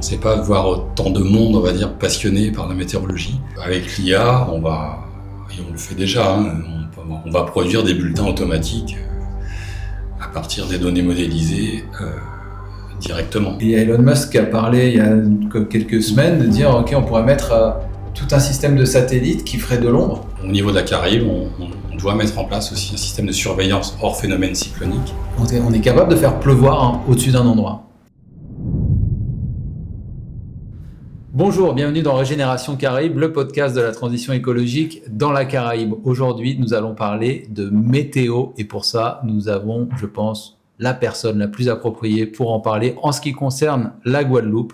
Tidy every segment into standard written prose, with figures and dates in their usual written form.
pensais pas voir autant de monde, on va dire, passionné par la météorologie. Avec l'IA, et on le fait déjà, on va produire des bulletins automatiques à partir des données modélisées directement. Et Elon Musk a parlé il y a quelques semaines de dire ok, on pourrait mettre tout un système de satellites qui ferait de l'ombre. Au niveau de la Caraïbe, on doit mettre en place aussi un système de surveillance hors phénomène cyclonique. On est capable de faire pleuvoir au-dessus d'un endroit. Bonjour, bienvenue dans Régénération Caraïbe, le podcast de la transition écologique dans la Caraïbe. Aujourd'hui, nous allons parler de météo et pour ça, nous avons, je pense, la personne la plus appropriée pour en parler en ce qui concerne la Guadeloupe.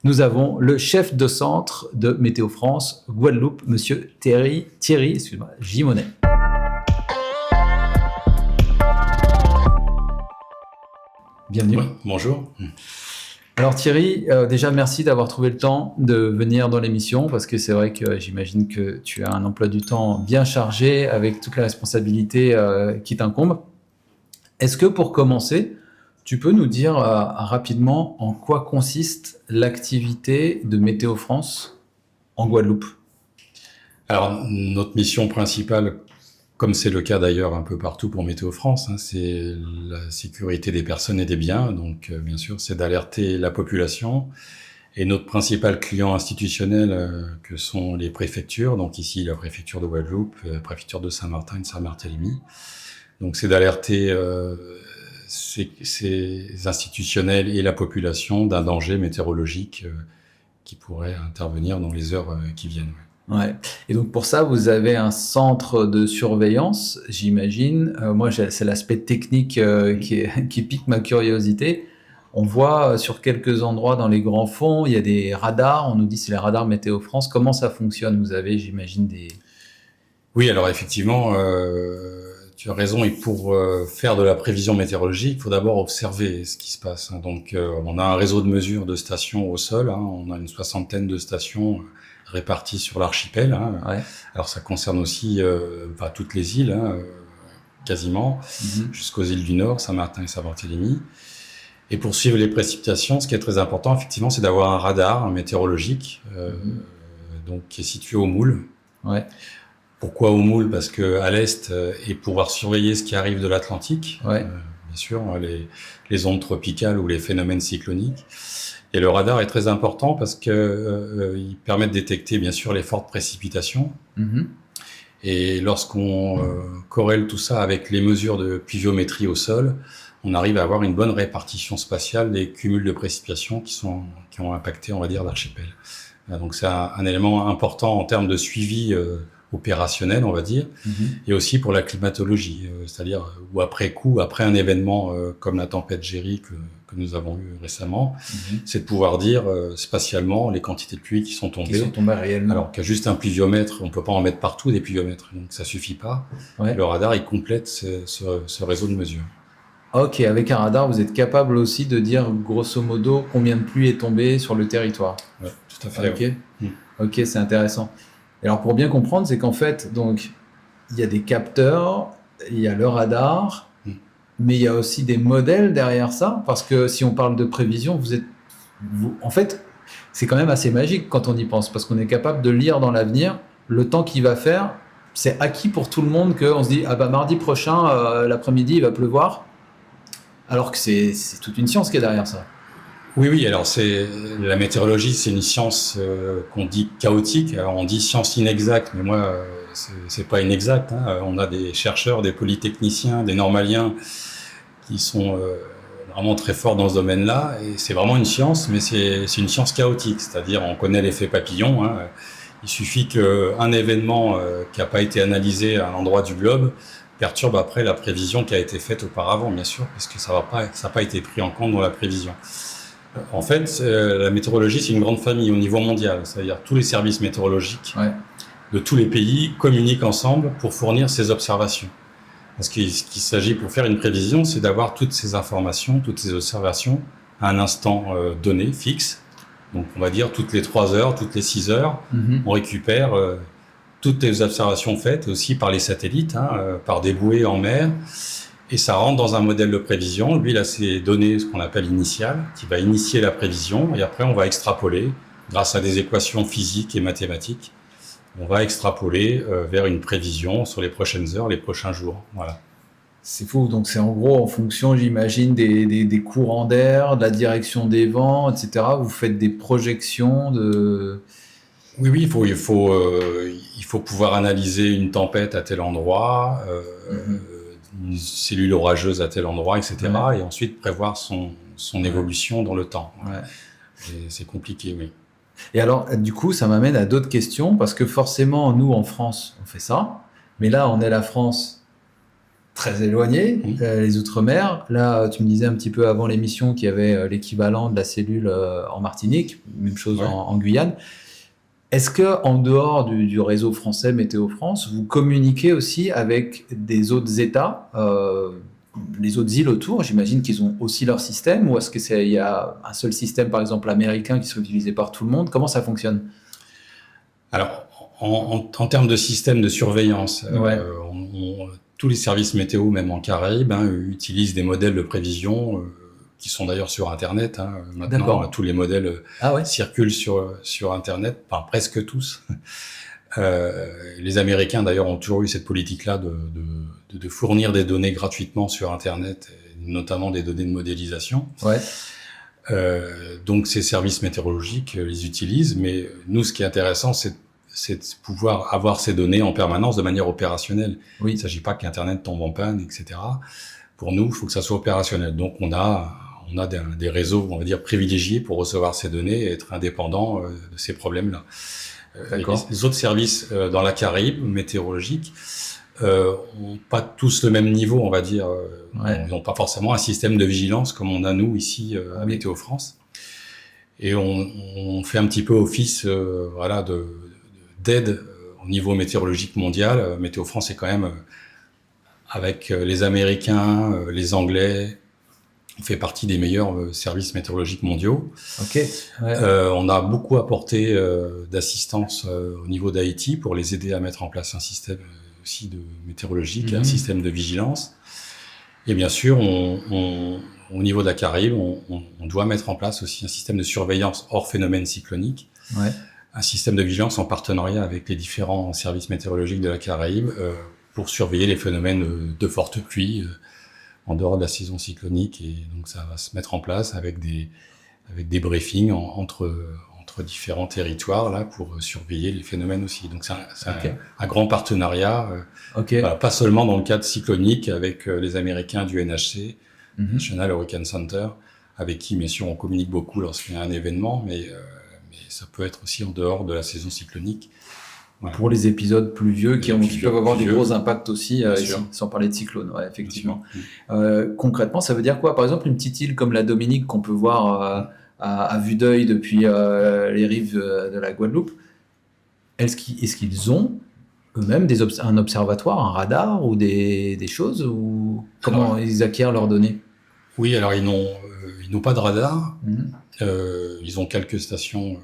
Nous avons le chef de centre de Météo France Guadeloupe, monsieur Thierry Gimonet. Bienvenue. Oui, bonjour. Alors Thierry, déjà merci d'avoir trouvé le temps de venir dans l'émission parce que c'est vrai que j'imagine que tu as un emploi du temps bien chargé avec toutes les responsabilités qui t'incombent. Est-ce que pour commencer, tu peux nous dire rapidement en quoi consiste l'activité de Météo France en Guadeloupe ? Alors notre mission principale, comme c'est le cas d'ailleurs un peu partout pour Météo France, c'est la sécurité des personnes et des biens. Donc, bien sûr, c'est d'alerter la population. Et notre principal client institutionnel, que sont les préfectures, donc ici la préfecture de Guadeloupe, la préfecture de Saint-Martin et de Saint-Barthélemy. Donc, c'est d'alerter ces institutionnels et la population d'un danger météorologique qui pourrait intervenir dans les heures qui viennent. Ouais. Et donc pour ça, vous avez un centre de surveillance, j'imagine. Moi, c'est l'aspect technique qui pique ma curiosité. On voit sur quelques endroits dans les grands fonds, il y a des radars. On nous dit c'est les radars Météo France. Comment ça fonctionne ? Vous avez, j'imagine, des... Oui, alors effectivement, tu as raison. Et pour faire de la prévision météorologique, il faut d'abord observer ce qui se passe. Donc, on a un réseau de mesure de stations au sol. On a une 60aine de stations répartis sur l'archipel. Ouais. Alors ça concerne aussi toutes les îles, quasiment, jusqu'aux îles du Nord, Saint-Martin et Saint-Barthélemy. Et pour suivre les précipitations, ce qui est très important, effectivement, c'est d'avoir un radar météorologique donc, qui est situé au Moule. Ouais. Pourquoi au Moule ? Parce qu'à l'est, et pouvoir surveiller ce qui arrive de l'Atlantique, ouais. Bien sûr, les ondes tropicales ou les phénomènes cycloniques. Et le radar est très important parce que il permet de détecter bien sûr les fortes précipitations. Et lorsqu'on corrèle tout ça avec les mesures de pluviométrie au sol, on arrive à avoir une bonne répartition spatiale des cumuls de précipitations qui ont impacté, on va dire, l'archipel. Donc c'est un élément important en termes de suivi opérationnel, on va dire, et aussi pour la climatologie, c'est-à-dire ou après coup, après un événement comme la tempête Jerry que nous avons eu récemment, c'est de pouvoir dire spatialement les quantités de pluie qui sont tombées. Qui sont tombées réellement. Alors qu'à juste un pluviomètre, on peut pas en mettre partout des pluviomètres, donc ça suffit pas. Ouais. Le radar, il complète ce réseau de mesures. Ok, avec un radar, vous êtes capable aussi de dire grosso modo combien de pluie est tombée sur le territoire. Oui, tout à fait. Ok, ouais. Ok, c'est intéressant. Et alors pour bien comprendre, c'est qu'en fait, donc il y a des capteurs, il y a le radar, mais il y a aussi des modèles derrière ça, parce que si on parle de prévision, en fait, c'est quand même assez magique quand on y pense, parce qu'on est capable de lire dans l'avenir le temps qu'il va faire. C'est acquis pour tout le monde qu'on se dit mardi prochain, l'après-midi, il va pleuvoir, alors que c'est toute une science qui est derrière ça. Oui, alors la météorologie, c'est une science qu'on dit chaotique. Alors on dit science inexacte, mais moi, c'est pas inexact. On a des chercheurs, des polytechniciens, des normaliens qui sont vraiment très forts dans ce domaine-là. Et c'est vraiment une science, mais c'est une science chaotique. C'est-à-dire, on connaît l'effet papillon. Il suffit qu'un événement qui n'a pas été analysé à un endroit du globe perturbe après la prévision qui a été faite auparavant, bien sûr, parce que ça n'a pas été pris en compte dans la prévision. En fait, la météorologie, c'est une grande famille au niveau mondial. C'est-à-dire tous les services météorologiques de tous les pays communiquent ensemble pour fournir ces observations. Parce qu'il s'agit, pour faire une prévision, c'est d'avoir toutes ces informations, toutes ces observations à un instant donné, fixe. Donc, on va dire toutes les 3 heures, toutes les 6 heures, on récupère toutes les observations faites aussi par les satellites, par des bouées en mer. et ça rentre dans un modèle de prévision. Lui, il a ses données, ce qu'on appelle initiales, qui va initier la prévision, et après on va extrapoler, grâce à des équations physiques et mathématiques, on va extrapoler vers une prévision sur les prochaines heures, les prochains jours. Voilà. C'est fou, donc c'est en gros en fonction, j'imagine, des courants d'air, de la direction des vents, etc. Vous faites des projections de... Oui, il faut pouvoir analyser une tempête à tel endroit, une cellule orageuse à tel endroit, etc. Ouais. Et ensuite prévoir son évolution dans le temps. Ouais. Et c'est compliqué, oui. Et alors, du coup, ça m'amène à d'autres questions, parce que forcément, nous, en France, on fait ça, mais là, on est la France très éloignée, les Outre-mer. Là, tu me disais un petit peu avant l'émission qu'il y avait l'équivalent de la cellule en Martinique, même chose en Guyane. Est-ce que en dehors du réseau français Météo France, vous communiquez aussi avec des autres États, les autres îles autour? J'imagine qu'ils ont aussi leur système, ou est-ce que il y a un seul système, par exemple américain, qui serait utilisé par tout le monde? Comment ça fonctionne? Alors, en termes de système de surveillance, tous les services météo, même en Caraïbes, utilisent des modèles de prévision qui sont d'ailleurs sur Internet. Maintenant, tous les modèles circulent sur Internet, enfin presque tous. Les Américains, d'ailleurs, ont toujours eu cette politique-là de fournir des données gratuitement sur Internet, notamment des données de modélisation. Ouais. Donc, ces services météorologiques les utilisent, mais nous, ce qui est intéressant, c'est de pouvoir avoir ces données en permanence de manière opérationnelle. Oui. Il ne s'agit pas qu'Internet tombe en panne, etc. Pour nous, il faut que ça soit opérationnel. Donc, on a des réseaux, on va dire, privilégiés pour recevoir ces données et être indépendants de ces problèmes-là. Les autres services dans la Caraïbe, météorologiques, ont pas tous le même niveau, on va dire. Ils n'ont pas forcément un système de vigilance comme on a nous ici à Météo France. Et on fait un petit peu office d'aide au niveau météorologique mondial. Météo France est quand même, avec les Américains, les Anglais, on fait partie des meilleurs services météorologiques mondiaux. On a beaucoup apporté d'assistance au niveau d'Haïti pour les aider à mettre en place un système aussi de météorologique, un système de vigilance. Et bien sûr, au niveau de la Caraïbe, on doit mettre en place aussi un système de surveillance hors phénomène cyclonique, un système de vigilance en partenariat avec les différents services météorologiques de la Caraïbe pour surveiller les phénomènes de forte pluie en dehors de la saison cyclonique. Et donc ça va se mettre en place avec des briefings entre différents territoires là pour surveiller les phénomènes aussi. Donc c'est un grand partenariat, pas seulement dans le cadre cyclonique avec les Américains du NHC, National Hurricane Center, avec qui bien sûr on communique beaucoup lorsqu'il y a un événement, mais ça peut être aussi en dehors de la saison cyclonique. Ouais. Pour les épisodes pluvieux qui peuvent avoir des gros impacts aussi, ici, sans parler de cyclones, effectivement. Concrètement, ça veut dire quoi? Par exemple, une petite île comme la Dominique qu'on peut voir à vue d'œil depuis les rives de la Guadeloupe, est-ce qu'ils ont eux-mêmes un observatoire, un radar ou des choses, ou comment ils acquièrent leurs données? Oui, alors ils n'ont pas de radar. Ils ont quelques stations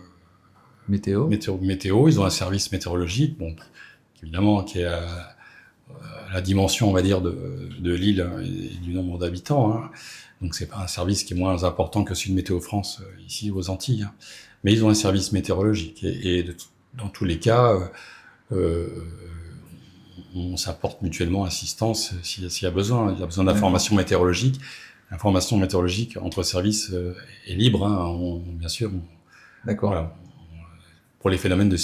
météo. Ils ont un service météorologique, évidemment, qui est à la dimension, on va dire, de l'île et du nombre d'habitants. Donc c'est pas un service qui est moins important que celui de Météo France ici aux Antilles. Mais ils ont un service météorologique. Et dans tous les cas, on s'apporte mutuellement assistance s'il y a besoin. Il y a besoin d'informations météorologiques. L'information météorologique entre services est libre, bien sûr. D'accord. Voilà. Pour les phénomènes de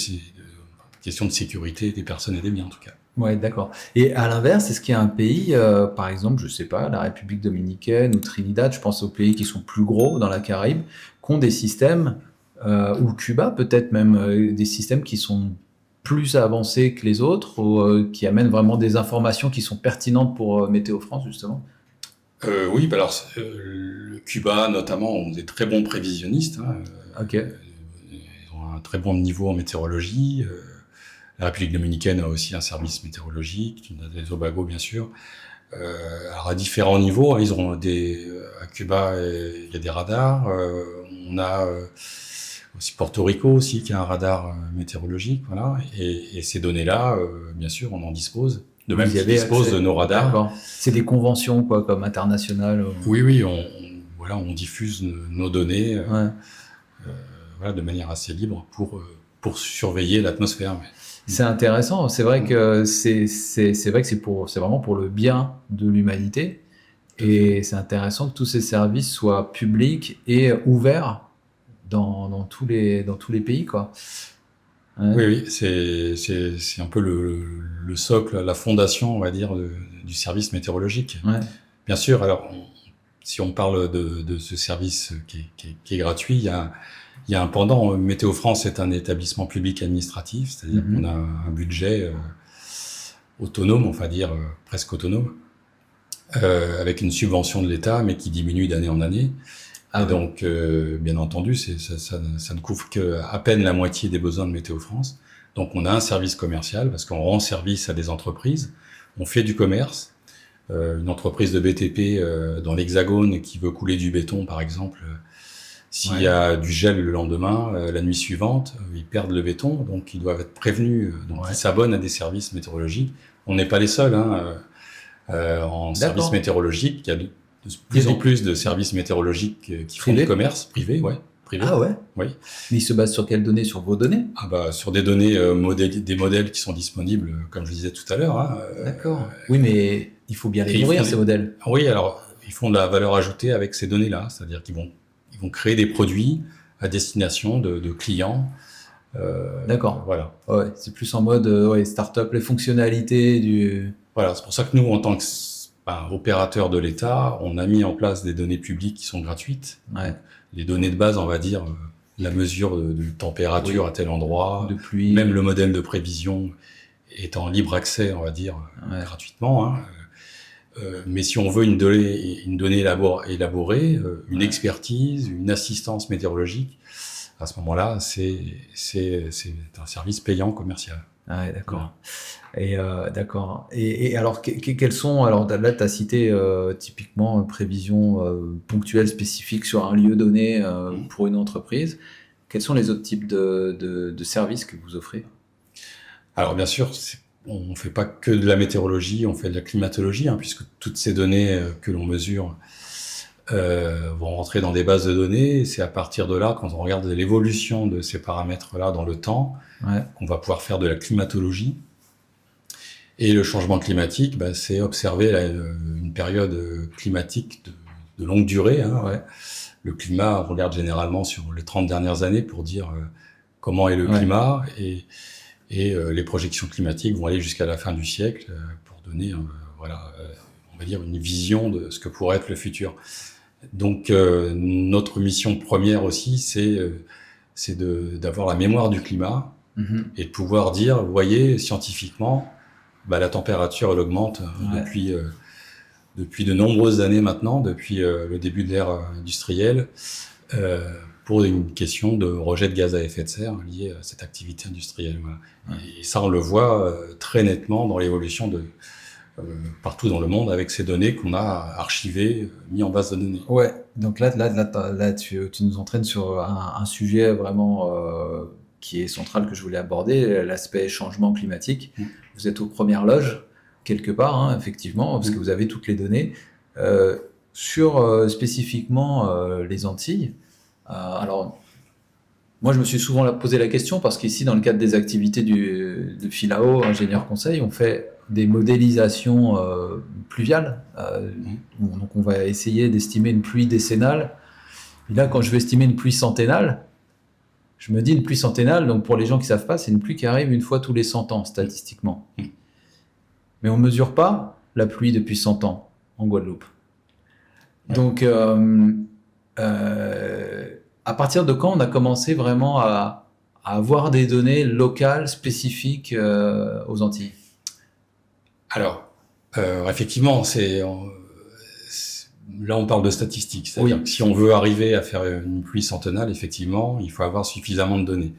question de sécurité des personnes et des biens, en tout cas. Ouais, d'accord. Et à l'inverse, est-ce qu'il y a un pays, par exemple, je sais pas, la République dominicaine ou Trinidad, je pense aux pays qui sont plus gros dans la Caraïbe, qui ont des systèmes, ou Cuba peut-être même, des systèmes qui sont plus avancés que les autres, ou qui amènent vraiment des informations qui sont pertinentes pour Météo France, justement? Oui, alors le Cuba notamment ont des très bons prévisionnistes. Ils ont un très bon niveau en météorologie. La République dominicaine a aussi un service météorologique, des Tobago bien sûr. Alors à différents niveaux, ils ont à Cuba il y a des radars. On a aussi Porto Rico aussi qui a un radar météorologique, voilà. Et ces données-là, bien sûr, on en dispose de même qu'ils disposent de nos radars. D'accord. C'est des conventions, quoi, comme internationales. Oui, on diffuse nos données de manière assez libre pour surveiller l'atmosphère. C'est intéressant. C'est vrai que c'est vraiment pour le bien de l'humanité. Et c'est intéressant que tous ces services soient publics et ouverts dans tous les pays, quoi. Ouais. Oui, c'est un peu le socle, la fondation, on va dire, du service météorologique. Ouais. Bien sûr, alors, si on parle de ce service qui est gratuit, il y a un pendant. Météo France est un établissement public administratif, c'est-à-dire qu'on a un budget autonome, on va dire presque autonome, avec une subvention de l'État, mais qui diminue d'année en année. Et donc, bien entendu, ça ne couvre qu'à peine la moitié des besoins de Météo France. Donc, on a un service commercial parce qu'on rend service à des entreprises. On fait du commerce. Une entreprise de BTP dans l'Hexagone qui veut couler du béton, par exemple, s'il y a du gel le lendemain, la nuit suivante, ils perdent le béton, donc ils doivent être prévenus. Donc, ils s'abonnent à des services météorologiques. On n'est pas les seuls en services météorologiques. Il y a de plus en plus de services météorologiques qui font du commerce privé, privé. Ah ouais. Oui. Mais ils se basent sur quelles données? Sur vos données? Sur des données des modèles qui sont disponibles, comme je disais tout à l'heure. D'accord. Oui, mais il faut bien les nourrir, ces modèles. Oui, alors ils font de la valeur ajoutée avec ces données-là, c'est-à-dire qu'ils vont créer des produits à destination de clients. D'accord. Voilà. Ouais, c'est plus en mode start-up, les fonctionnalités du. Voilà, c'est pour ça que nous, en tant que opérateur de l'État, on a mis en place des données publiques qui sont gratuites. Ouais. Les données de base, on va dire, la mesure de température à tel endroit, de pluie, même le modèle de prévision est en libre accès, on va dire, gratuitement. Mais si on veut une donnée élaborée, une expertise, une assistance météorologique, à ce moment-là, c'est un service payant commercial. Ah ouais, d'accord. Et d'accord. Et alors, quels sont, alors là, tu as cité typiquement prévision ponctuelle spécifique sur un lieu donné pour une entreprise. Quels sont les autres types de services que vous offrez? Alors, bien sûr, on ne fait pas que de la météorologie, on fait de la climatologie, puisque toutes ces données que l'on mesure vont rentrer dans des bases de données. Et c'est à partir de là, quand on regarde l'évolution de ces paramètres-là dans le temps, qu'on va pouvoir faire de la climatologie. Et le changement climatique, c'est observer une période climatique de longue durée. Le climat, on regarde généralement sur les 30 dernières années pour dire comment est le climat. Et les projections climatiques vont aller jusqu'à la fin du siècle pour donner on va dire une vision de ce que pourrait être le futur. Donc notre mission première aussi, c'est d'avoir la mémoire du climat et de pouvoir dire, vous voyez, scientifiquement, la température elle augmente depuis de nombreuses années maintenant, depuis le début de l'ère industrielle, pour une question de rejet de gaz à effet de serre lié à cette activité industrielle. Voilà. Et ça, on le voit très nettement dans l'évolution partout dans le monde avec ces données qu'on a archivées, mis en base de données. Ouais, donc là tu nous entraînes sur un sujet vraiment qui est central que je voulais aborder, l'aspect changement climatique. Vous êtes aux premières loges, quelque part, effectivement, parce que vous avez toutes les données. Sur spécifiquement les Antilles, alors moi je me suis souvent posé la question parce qu'ici, dans le cadre des activités de Philao, ingénieur conseil, on fait des modélisations pluviales. Donc on va essayer d'estimer une pluie décennale. Et là, quand je vais estimer une pluie centennale, je me dis une pluie centennale, donc pour les gens qui ne savent pas, c'est une pluie qui arrive une fois tous les 100 ans, statistiquement. Mais on ne mesure pas la pluie depuis 100 ans en Guadeloupe. Donc, à partir de quand on a commencé vraiment à avoir des données locales, spécifiques aux Antilles? Alors, effectivement, là on parle de statistiques. C'est-à-dire que si on veut arriver à faire une pluie centennale, effectivement, il faut avoir suffisamment de données.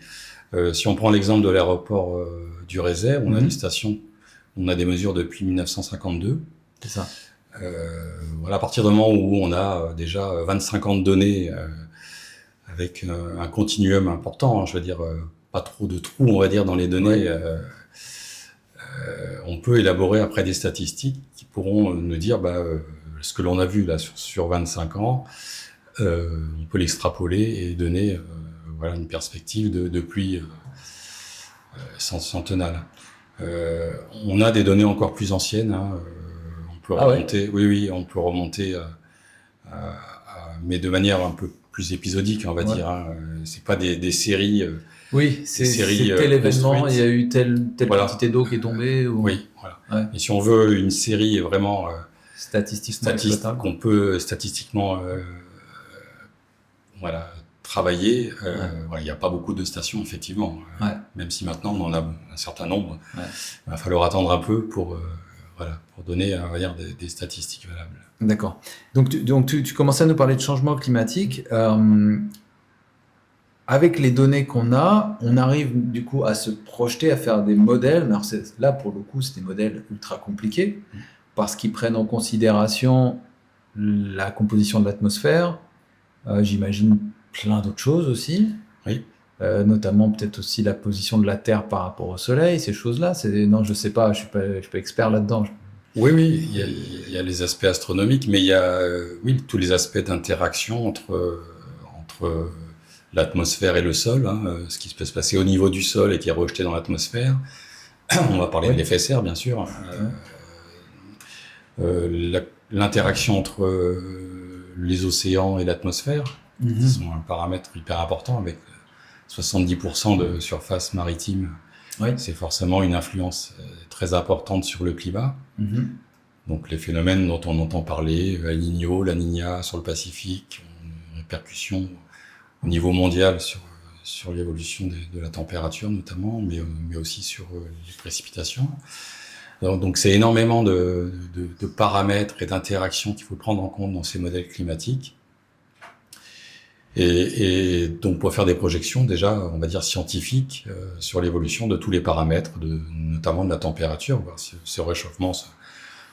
Si on prend l'exemple de l'aéroport du Rézet, on a une station, on a des mesures depuis 1952. C'est ça. Voilà, à partir du moment où on a déjà 25 ans de données avec un continuum important, je veux dire, pas trop de trous, on va dire, dans les données. on peut élaborer après des statistiques qui pourront nous dire ce que l'on a vu là sur 25 ans, on peut l'extrapoler et donner une perspective de pluie centenale. On a des données encore plus anciennes. On peut remonter, oui, on peut remonter, mais de manière un peu plus épisodique, on va dire. C'est pas des séries. Oui, c'est tel événement, il y a eu telle quantité d'eau qui est tombée. Oui, voilà. Ouais. Et si on veut une série vraiment qu'on peut statistiquement travailler, il n'y a pas beaucoup de stations, effectivement. Même si maintenant on en a un certain nombre, il va falloir attendre un peu pour donner, on va dire, des statistiques valables. D'accord. Donc tu commençais à nous parler de changement climatique. Avec les données qu'on a, on arrive du coup à se projeter, à faire des modèles. Alors là, pour le coup, c'est des modèles ultra compliqués parce qu'ils prennent en considération la composition de l'atmosphère, j'imagine plein d'autres choses aussi, notamment peut-être aussi la position de la Terre par rapport au Soleil, ces choses-là. Non, je sais pas, je suis pas expert là-dedans. Oui, il y a les aspects astronomiques, mais il y a tous les aspects d'interaction entre l'atmosphère et le sol, ce qui peut se passer au niveau du sol et qui est rejeté dans l'atmosphère. On va parler de l'effet serre, bien sûr. L'interaction entre les océans et l'atmosphère, qui sont un paramètre hyper important, avec 70% de surface maritime. C'est forcément une influence très importante sur le climat. Donc les phénomènes dont on entend parler, El Niño, La Niña sur le Pacifique, ont une répercussion au niveau mondial sur l'évolution de la température notamment, mais aussi sur les précipitations. Donc c'est énormément de paramètres et d'interactions qu'il faut prendre en compte dans ces modèles climatiques. Et donc pour faire des projections déjà, on va dire scientifiques, sur l'évolution de tous les paramètres, notamment de la température, voir si ce réchauffement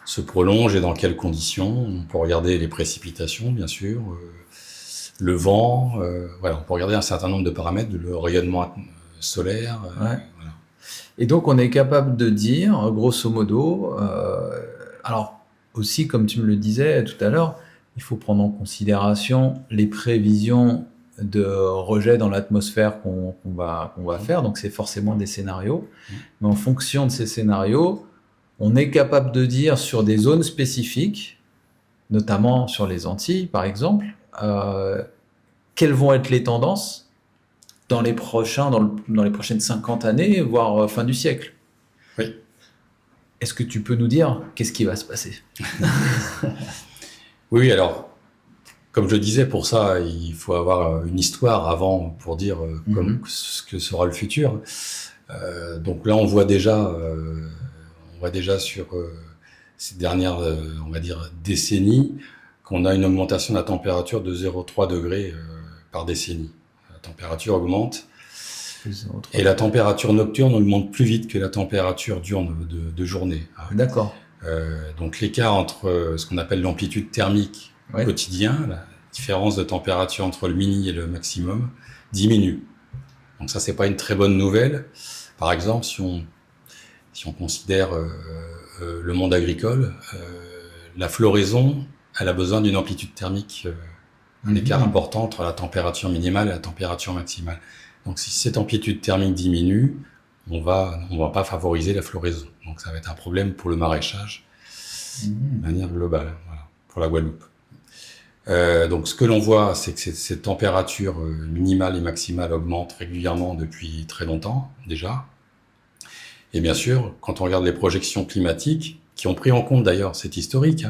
se prolonge et dans quelles conditions. On peut regarder les précipitations, bien sûr, le vent, on peut regarder un certain nombre de paramètres, le rayonnement solaire. Et donc on est capable de dire, grosso modo, alors aussi comme tu me le disais tout à l'heure, il faut prendre en considération les prévisions de rejet dans l'atmosphère qu'on va faire, donc c'est forcément des scénarios, mais en fonction de ces scénarios, on est capable de dire sur des zones spécifiques, notamment sur les Antilles par exemple, quelles vont être les tendances dans les prochaines 50 années, voire fin du siècle. Oui. Est-ce que tu peux nous dire qu'est-ce qui va se passer? Oui, alors, comme je disais, pour ça, il faut avoir une histoire avant pour dire ce que sera le futur. Donc là, on voit déjà sur ces dernières, on va dire, décennies, qu'on a une augmentation de la température de 0,3 degrés par décennie. La température augmente. Et la température nocturne augmente plus vite que la température diurne de journée. D'accord. Donc l'écart entre ce qu'on appelle l'amplitude thermique quotidien, la différence de température entre le mini et le maximum, diminue. Donc ça, c'est pas une très bonne nouvelle. Par exemple, si on considère le monde agricole, la floraison, elle a besoin d'une amplitude thermique, un écart important entre la température minimale et la température maximale. Donc si cette amplitude thermique diminue, on va pas favoriser la floraison. Donc ça va être un problème pour le maraîchage de manière globale, pour la Guadeloupe. Donc ce que l'on voit, c'est que ces températures minimales et maximales augmentent régulièrement depuis très longtemps déjà. Et bien sûr, quand on regarde les projections climatiques, qui ont pris en compte d'ailleurs cet historique,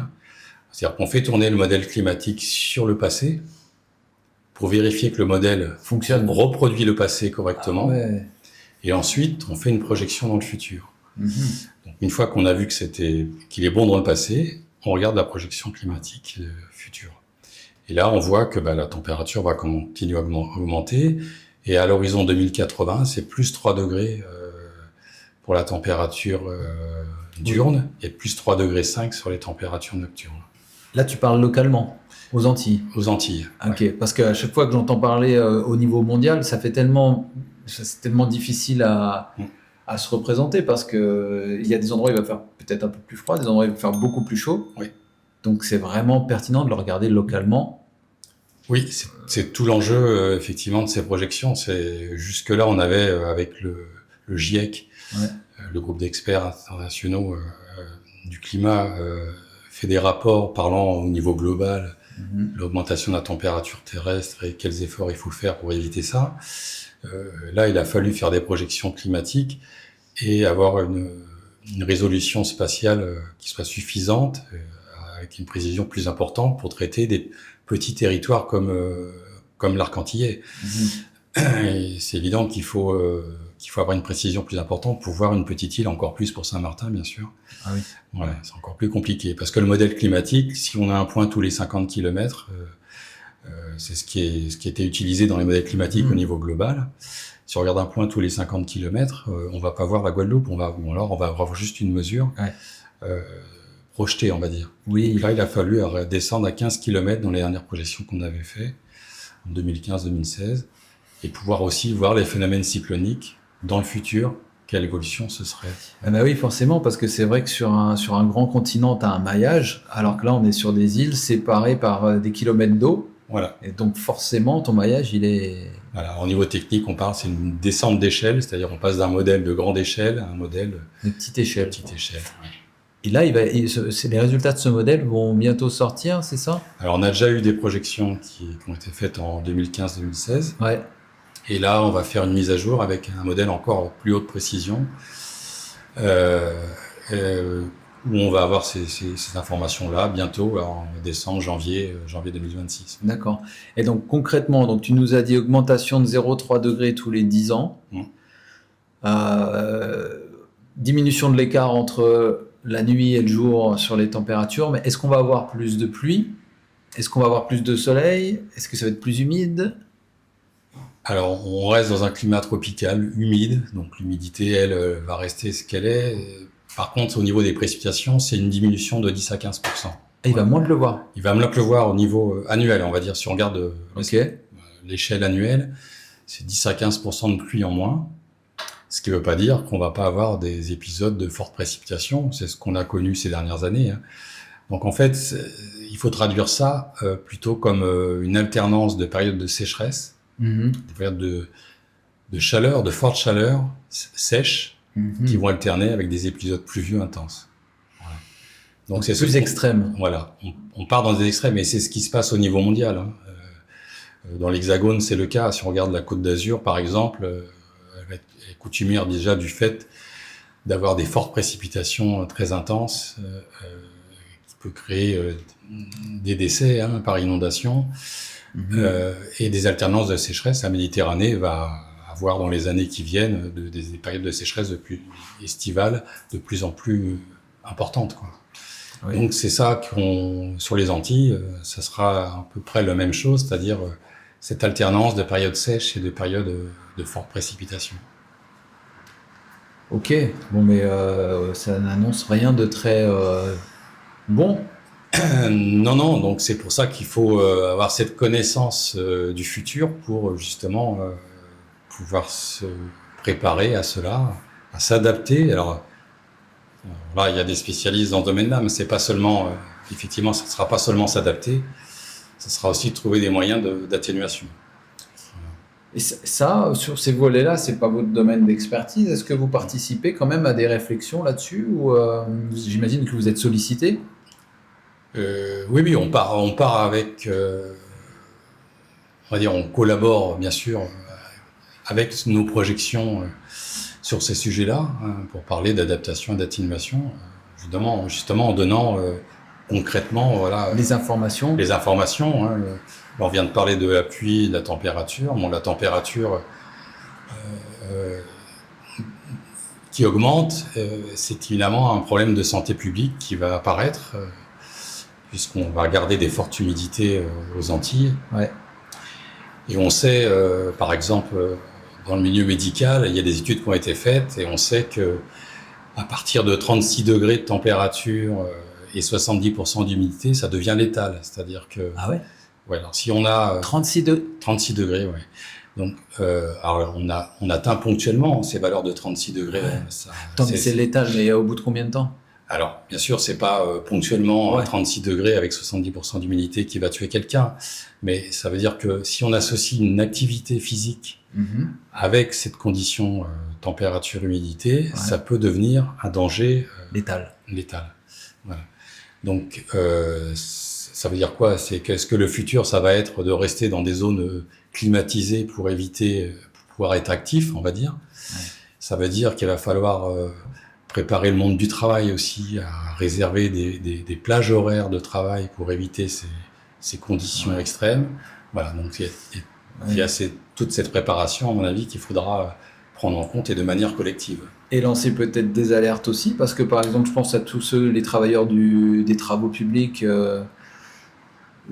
c'est-à-dire qu'on fait tourner le modèle climatique sur le passé pour vérifier que le modèle reproduit le passé correctement. Et ensuite, on fait une projection dans le futur. Donc, une fois qu'on a vu qu'il est bon dans le passé, on regarde la projection climatique future. Et là, on voit que la température va continuer à augmenter. Et à l'horizon 2080, c'est plus 3 degrés pour la température diurne et plus 3,5 degrés sur les températures nocturnes. Là, tu parles localement, aux Antilles. Aux Antilles. Ok, parce qu'à chaque fois que j'entends parler au niveau mondial, c'est tellement difficile à à se représenter parce que il y a des endroits où il va faire peut-être un peu plus froid, des endroits où il va faire beaucoup plus chaud. Oui. Donc c'est vraiment pertinent de le regarder localement. Oui, c'est tout l'enjeu effectivement de ces projections. C'est jusque-là, on avait avec le GIEC, le groupe d'experts internationaux du climat, fait des rapports parlant au niveau global, l'augmentation de la température terrestre et quels efforts il faut faire pour éviter ça. Là, il a fallu faire des projections climatiques et avoir une résolution spatiale qui soit suffisante, avec une précision plus importante pour traiter des petits territoires comme l'arc antillais. Et c'est évident qu'il faut avoir une précision plus importante pour voir une petite île, encore plus pour Saint-Martin, bien sûr. Ah oui. Voilà, c'est encore plus compliqué. Parce que le modèle climatique, si on a un point tous les 50 km, c'est ce qui était utilisé dans les modèles climatiques au niveau global. Si on regarde un point tous les 50 km, on va pas voir la Guadeloupe, on va avoir juste une mesure projetée, on va dire. Oui. Donc là, il a fallu descendre à 15 km dans les dernières projections qu'on avait fait, en 2015-2016, et pouvoir aussi voir les phénomènes cycloniques dans le futur, quelle évolution ce serait. Ah bah oui, forcément, parce que c'est vrai que sur un grand continent, tu as un maillage, alors que là, on est sur des îles séparées par des kilomètres d'eau. Voilà. Et donc, forcément, ton maillage, il est... Voilà. Au niveau technique, c'est une descente d'échelle, c'est-à-dire on passe d'un modèle de grande échelle à un modèle de petite échelle. Ouais. Et là, les résultats de ce modèle vont bientôt sortir, c'est ça? Alors, on a déjà eu des projections qui ont été faites en 2015-2016. Ouais. Et là, on va faire une mise à jour avec un modèle encore plus haute précision, où on va avoir ces informations-là bientôt, en décembre, janvier 2026. D'accord. Et donc, concrètement, tu nous as dit augmentation de 0,3 degrés tous les 10 ans, diminution de l'écart entre la nuit et le jour sur les températures, mais est-ce qu'on va avoir plus de pluie? Est-ce qu'on va avoir plus de soleil? Est-ce que ça va être plus humide? Alors, on reste dans un climat tropical, humide, donc l'humidité, elle, va rester ce qu'elle est. Par contre, au niveau des précipitations, c'est une diminution de 10 à 15%. Et il va moins pleuvoir? Il va moins pleuvoir au niveau annuel, on va dire. Si on regarde l'échelle annuelle, c'est 10 à 15% de pluie en moins. Ce qui ne veut pas dire qu'on va pas avoir des épisodes de fortes précipitations. C'est ce qu'on a connu ces dernières années. Donc en fait, il faut traduire ça plutôt comme une alternance de périodes de sécheresse, des périodes de chaleur, de forte chaleur sèche, qui vont alterner avec des épisodes pluvieux intenses. Voilà. Donc c'est plus extrême. Voilà, on part dans des extrêmes, et c'est ce qui se passe au niveau mondial. Dans l'Hexagone, c'est le cas. Si on regarde la Côte d'Azur, par exemple, elle est coutumière déjà du fait d'avoir des fortes précipitations très intenses, qui peut créer des décès par inondation, et des alternances de sécheresse. La Méditerranée va avoir dans les années qui viennent des périodes de sécheresse estivales de plus en plus importantes, quoi. Oui. Donc c'est ça sur les Antilles, ça sera à peu près la même chose, c'est-à-dire cette alternance de périodes sèches et de périodes de fortes précipitations. Ok, bon, mais ça n'annonce rien de très bon. Non, donc c'est pour ça qu'il faut avoir cette connaissance du futur pour justement pouvoir se préparer à cela, à s'adapter. Alors là, il y a des spécialistes dans ce domaine-là, mais c'est pas seulement, effectivement, ça ne sera pas seulement s'adapter, ça sera aussi trouver des moyens d'atténuation. Et ça, sur ces volets-là, c'est pas votre domaine d'expertise. Est-ce que vous participez quand même à des réflexions là-dessus, ou j'imagine que vous êtes sollicité? Oui, on part avec, on va dire, on collabore bien sûr avec nos projections sur ces sujets-là, pour parler d'adaptation et d'atténuation, justement en donnant concrètement les informations. On vient de parler de la pluie, de la température. Bon, la température qui augmente, c'est évidemment un problème de santé publique qui va apparaître, puisqu'on va garder des fortes humidités aux Antilles. Ouais. Et on sait, par exemple, dans le milieu médical, il y a des études qui ont été faites, et on sait que à partir de 36 degrés de température et 70% d'humidité, ça devient létal. C'est-à-dire que... Ah ouais? Ouais, alors si on a 36 degrés, ouais. Donc, alors on atteint ponctuellement ces valeurs de 36 degrés. Ouais. Attends, mais c'est l'étal, mais au bout de combien de temps? Alors, bien sûr, c'est pas ponctuellement Ouais. 36 degrés avec 70% d'humidité qui va tuer quelqu'un, mais ça veut dire que si on associe une activité physique avec cette condition température, humidité, ça peut devenir un danger Létal. Voilà. Donc, ça veut dire quoi? C'est qu'est-ce que le futur, ça va être de rester dans des zones climatisées pour éviter, pour pouvoir être actif, on va dire. Ouais. Ça veut dire qu'il va falloir préparer le monde du travail aussi, à réserver des plages horaires de travail pour éviter ces conditions extrêmes. Voilà, donc il y a toute cette préparation, à mon avis, qu'il faudra prendre en compte et de manière collective. Et lancer peut-être des alertes aussi, parce que par exemple, je pense à tous les travailleurs des travaux publics.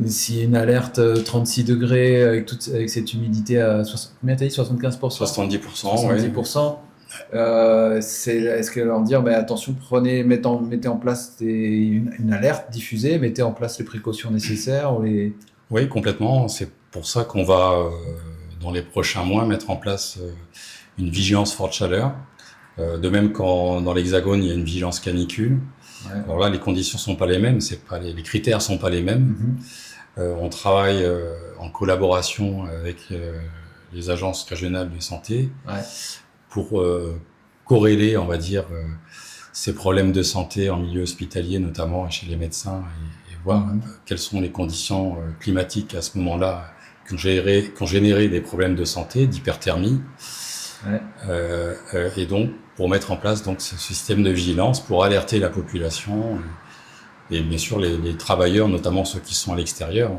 S'il y a une alerte 36 degrés avec cette humidité à combien t'as dit, 75%? 70%. 70%. Est-ce que leur dire, attention, mettez en place une alerte diffusée, mettez en place les précautions nécessaires Oui, complètement. C'est pour ça qu'on va, dans les prochains mois, mettre en place une vigilance forte chaleur. De même quand dans l'Hexagone, il y a une vigilance canicule. Ouais. Alors là, les conditions sont pas les mêmes, les critères sont pas les mêmes. On travaille en collaboration avec les agences régionales de santé pour corréler, on va dire, ces problèmes de santé en milieu hospitalier, notamment chez les médecins, et voir quelles sont les conditions climatiques à ce moment-là qui ont généré des problèmes de santé, d'hyperthermie. Et donc, pour mettre en place donc, ce système de vigilance, pour alerter la population et bien sûr les travailleurs, notamment ceux qui sont à l'extérieur,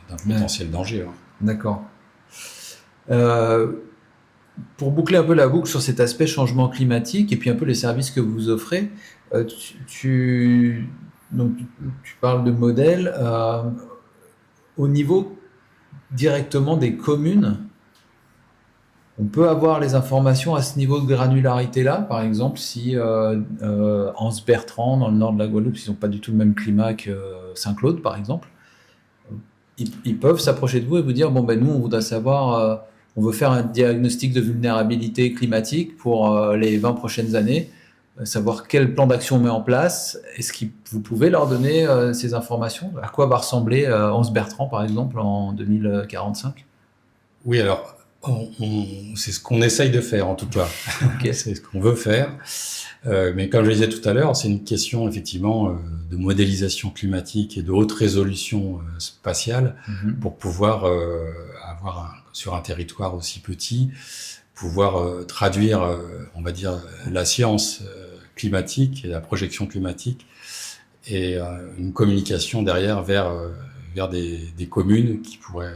d'un potentiel danger. D'accord. Pour boucler un peu la boucle sur cet aspect changement climatique et puis un peu les services que vous offrez, tu parles de modèles au niveau directement des communes. On peut avoir les informations à ce niveau de granularité-là, par exemple, si Anse-Bertrand, dans le nord de la Guadeloupe, ils n'ont pas du tout le même climat que Saint-Claude, par exemple, ils peuvent s'approcher de vous et vous dire, nous, on voudrait savoir, on veut faire un diagnostic de vulnérabilité climatique pour les 20 prochaines années, savoir quel plan d'action on met en place. Est-ce que vous pouvez leur donner ces informations? À quoi va ressembler Anse-Bertrand, par exemple, en 2045? Oui, alors... c'est ce qu'on essaye de faire en tout cas. Okay. C'est ce qu'on veut faire. Mais comme je le disais tout à l'heure, c'est une question effectivement de modélisation climatique et de haute résolution spatiale pour pouvoir avoir sur un territoire aussi petit, pouvoir traduire, on va dire, la science climatique et la projection climatique et une communication derrière vers des communes qui pourraient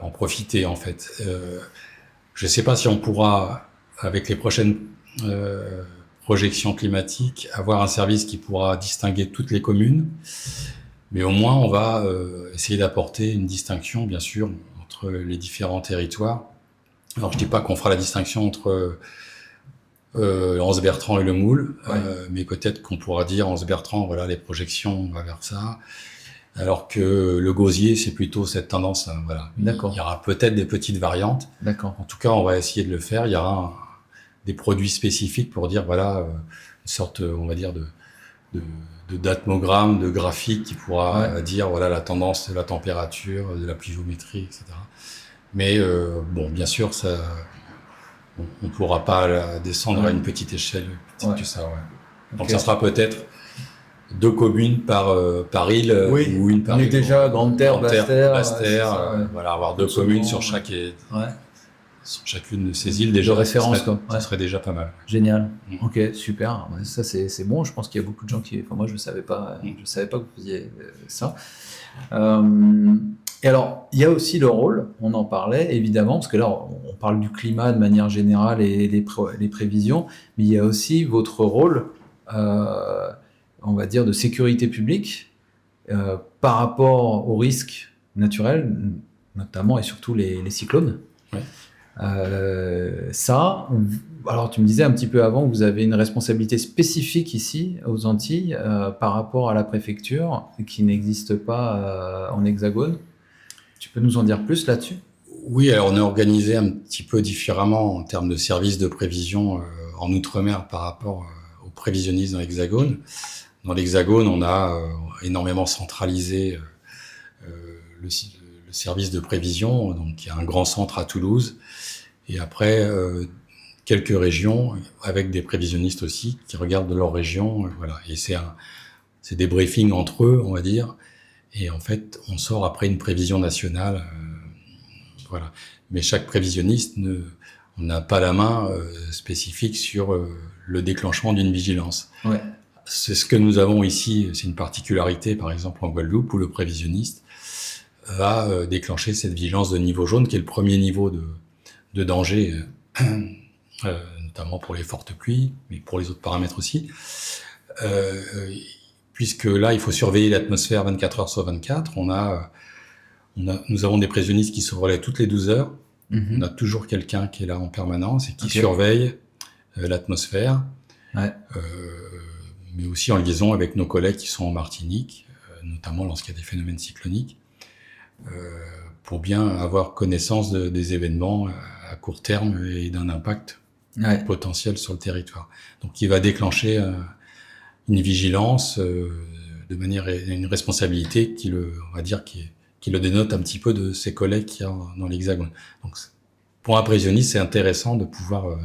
en profiter en fait. Je ne sais pas si on pourra, avec les prochaines projections climatiques, avoir un service qui pourra distinguer toutes les communes, mais au moins on va essayer d'apporter une distinction, bien sûr, entre les différents territoires. Alors je ne dis pas qu'on fera la distinction entre Anse-Bertrand et le Moule, mais peut-être qu'on pourra dire Anse-Bertrand, voilà, les projections, on va vers ça. Alors que le gosier, c'est plutôt cette tendance. Voilà. D'accord. Il y aura peut-être des petites variantes. D'accord. En tout cas, on va essayer de le faire. Il y aura des produits spécifiques pour dire, voilà, une sorte, on va dire, de datmogramme, de graphique qui pourra dire, voilà, la tendance de la température, de la pluviométrie, etc. Mais bon, bien sûr, ça, on pourra pas descendre à une petite échelle plus petite que ça. Donc, ça sera peut-être 2 communes par île ou une par île. On est déjà Grande-Terre, Basse-Terre, voilà, avoir 2 communes sur sur chacune de ces îles déjà. De référence, ça serait déjà pas mal. Génial. Ok, super. Ça c'est bon. Je pense qu'il y a beaucoup de gens qui. Enfin, moi, je savais pas que vous faisiez ça. Et alors, il y a aussi le rôle. On en parlait évidemment parce que là, on parle du climat de manière générale et les prévisions, mais il y a aussi votre rôle. On va dire, de sécurité publique par rapport aux risques naturels, notamment et surtout les cyclones. Alors tu me disais un petit peu avant que vous avez une responsabilité spécifique ici, aux Antilles, par rapport à la préfecture, qui n'existe pas en Hexagone. Tu peux nous en dire plus là-dessus ? Oui, alors on est organisé un petit peu différemment en termes de services de prévision en Outre-mer par rapport aux prévisionnistes dans l'Hexagone. Dans l'Hexagone, on a énormément centralisé le service de prévision. Donc, il y a un grand centre à Toulouse. Et après, quelques régions avec des prévisionnistes aussi qui regardent de leur région. Voilà. Et c'est des briefings entre eux, on va dire. Et en fait, on sort après une prévision nationale. Voilà. Mais chaque prévisionniste n'a pas la main spécifique sur le déclenchement d'une vigilance. Ouais. C'est ce que nous avons ici. C'est une particularité, par exemple, en Guadeloupe, où le prévisionniste va déclencher cette vigilance de niveau jaune, qui est le premier niveau de danger, notamment pour les fortes pluies, mais pour les autres paramètres aussi. Puisque là, il faut surveiller l'atmosphère 24 heures sur 24. Nous avons des prévisionnistes qui se relaient toutes les 12 heures. On a toujours quelqu'un qui est là en permanence et qui surveille l'atmosphère. Ouais. Mais aussi en liaison avec nos collègues qui sont en Martinique, notamment lorsqu'il y a des phénomènes cycloniques, pour bien avoir connaissance des événements à court terme et d'un impact potentiel sur le territoire. Donc il va déclencher une vigilance de manière, une responsabilité qui le dénote un petit peu de ses collègues qu'il y a dans l'Hexagone. Donc pour un prévisionniste, c'est intéressant de pouvoir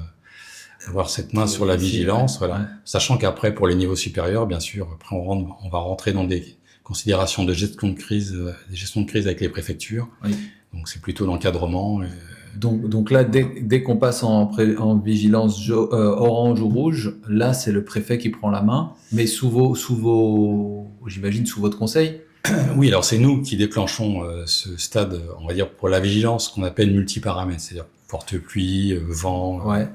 avoir cette main sur la vigilance, voilà. Ouais. Sachant qu'après, pour les niveaux supérieurs, bien sûr, après on va rentrer dans des considérations de gestion de crise, des gestions de crise avec les préfectures. Oui. Donc c'est plutôt l'encadrement. Donc là, dès qu'on passe en vigilance orange ou rouge, là c'est le préfet qui prend la main, mais j'imagine sous votre conseil. Oui, alors c'est nous qui déclenchons ce stade, on va dire pour la vigilance qu'on appelle multiparamètres, c'est-à-dire forte pluie, vent. Ouais.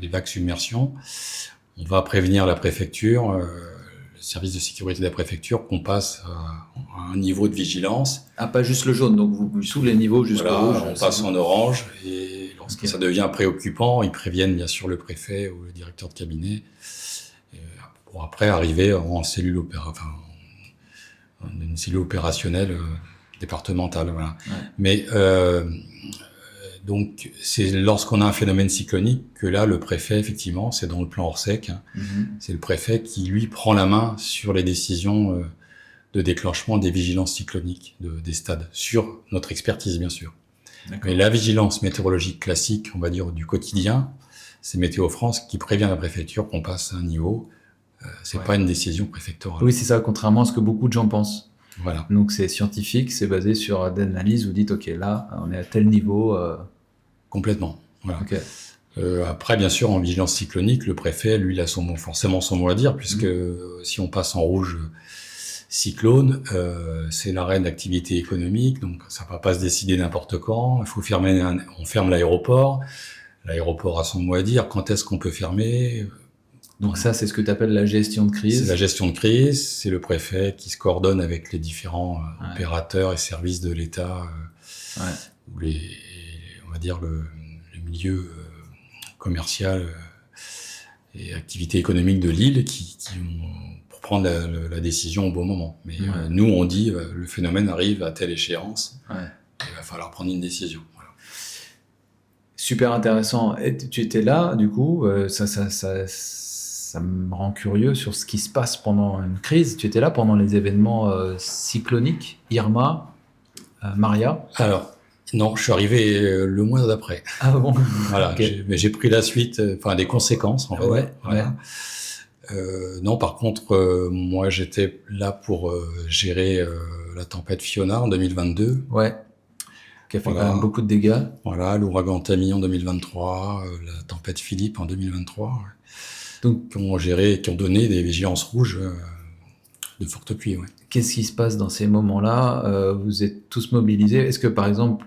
Les vagues submersion. On va prévenir la préfecture, le service de sécurité de la préfecture, qu'on passe à un niveau de vigilance. Ah, pas juste le jaune, donc vous sous les niveaux jusqu'au rouge. On passe en orange, et lorsque ça devient préoccupant, ils préviennent bien sûr le préfet ou le directeur de cabinet, pour après arriver en cellule une cellule opérationnelle départementale. Voilà. Ouais. Mais donc, c'est lorsqu'on a un phénomène cyclonique que là, le préfet, effectivement, c'est dans le plan Orsec, c'est le préfet qui, lui, prend la main sur les décisions de déclenchement des vigilances cycloniques des stades, sur notre expertise, bien sûr. D'accord. Mais la vigilance météorologique classique, on va dire, du quotidien, c'est Météo France qui prévient la préfecture qu'on passe à un niveau. C'est pas une décision préfectorale. Oui, c'est ça, contrairement à ce que beaucoup de gens pensent. Voilà. Donc, c'est scientifique, c'est basé sur des analyses. Vous dites, OK, là, on est à tel niveau... Complètement. Voilà. Okay. Après, bien sûr, en vigilance cyclonique, le préfet, lui, il a forcément son mot à dire, puisque si on passe en rouge cyclone, c'est l'arrêt d'activité économique, donc ça ne va pas se décider n'importe quand. Il faut on ferme l'aéroport. L'aéroport a son mot à dire. Quand est-ce qu'on peut fermer ? Donc ça, c'est ce que tu appelles la gestion de crise. C'est la gestion de crise. C'est le préfet qui se coordonne avec les différents opérateurs et services de l'État, ou on va dire le milieu commercial et activité économique de l'île qui pour prendre la décision au bon moment. Mais nous, on dit le phénomène arrive à telle échéance, il va falloir prendre une décision. Voilà. Super intéressant. Et tu étais là, du coup, ça me rend curieux sur ce qui se passe pendant une crise. Tu étais là pendant les événements cycloniques, Irma, Maria. Alors, non, je suis arrivé le mois d'après. Ah bon. Voilà, okay. Mais j'ai pris la suite, des conséquences en fait. Voilà. Non, par contre, moi j'étais là pour gérer la tempête Fiona en 2022. Ouais. Qui a fait quand même beaucoup de dégâts. Voilà, l'ouragan Tammy en 2023, la tempête Philippe en 2023. Ouais. Donc, qui ont donné des vigilances rouges de fortes pluies. Ouais. Qu'est-ce qui se passe dans ces moments-là ? Vous êtes tous mobilisés. Est-ce que, par exemple,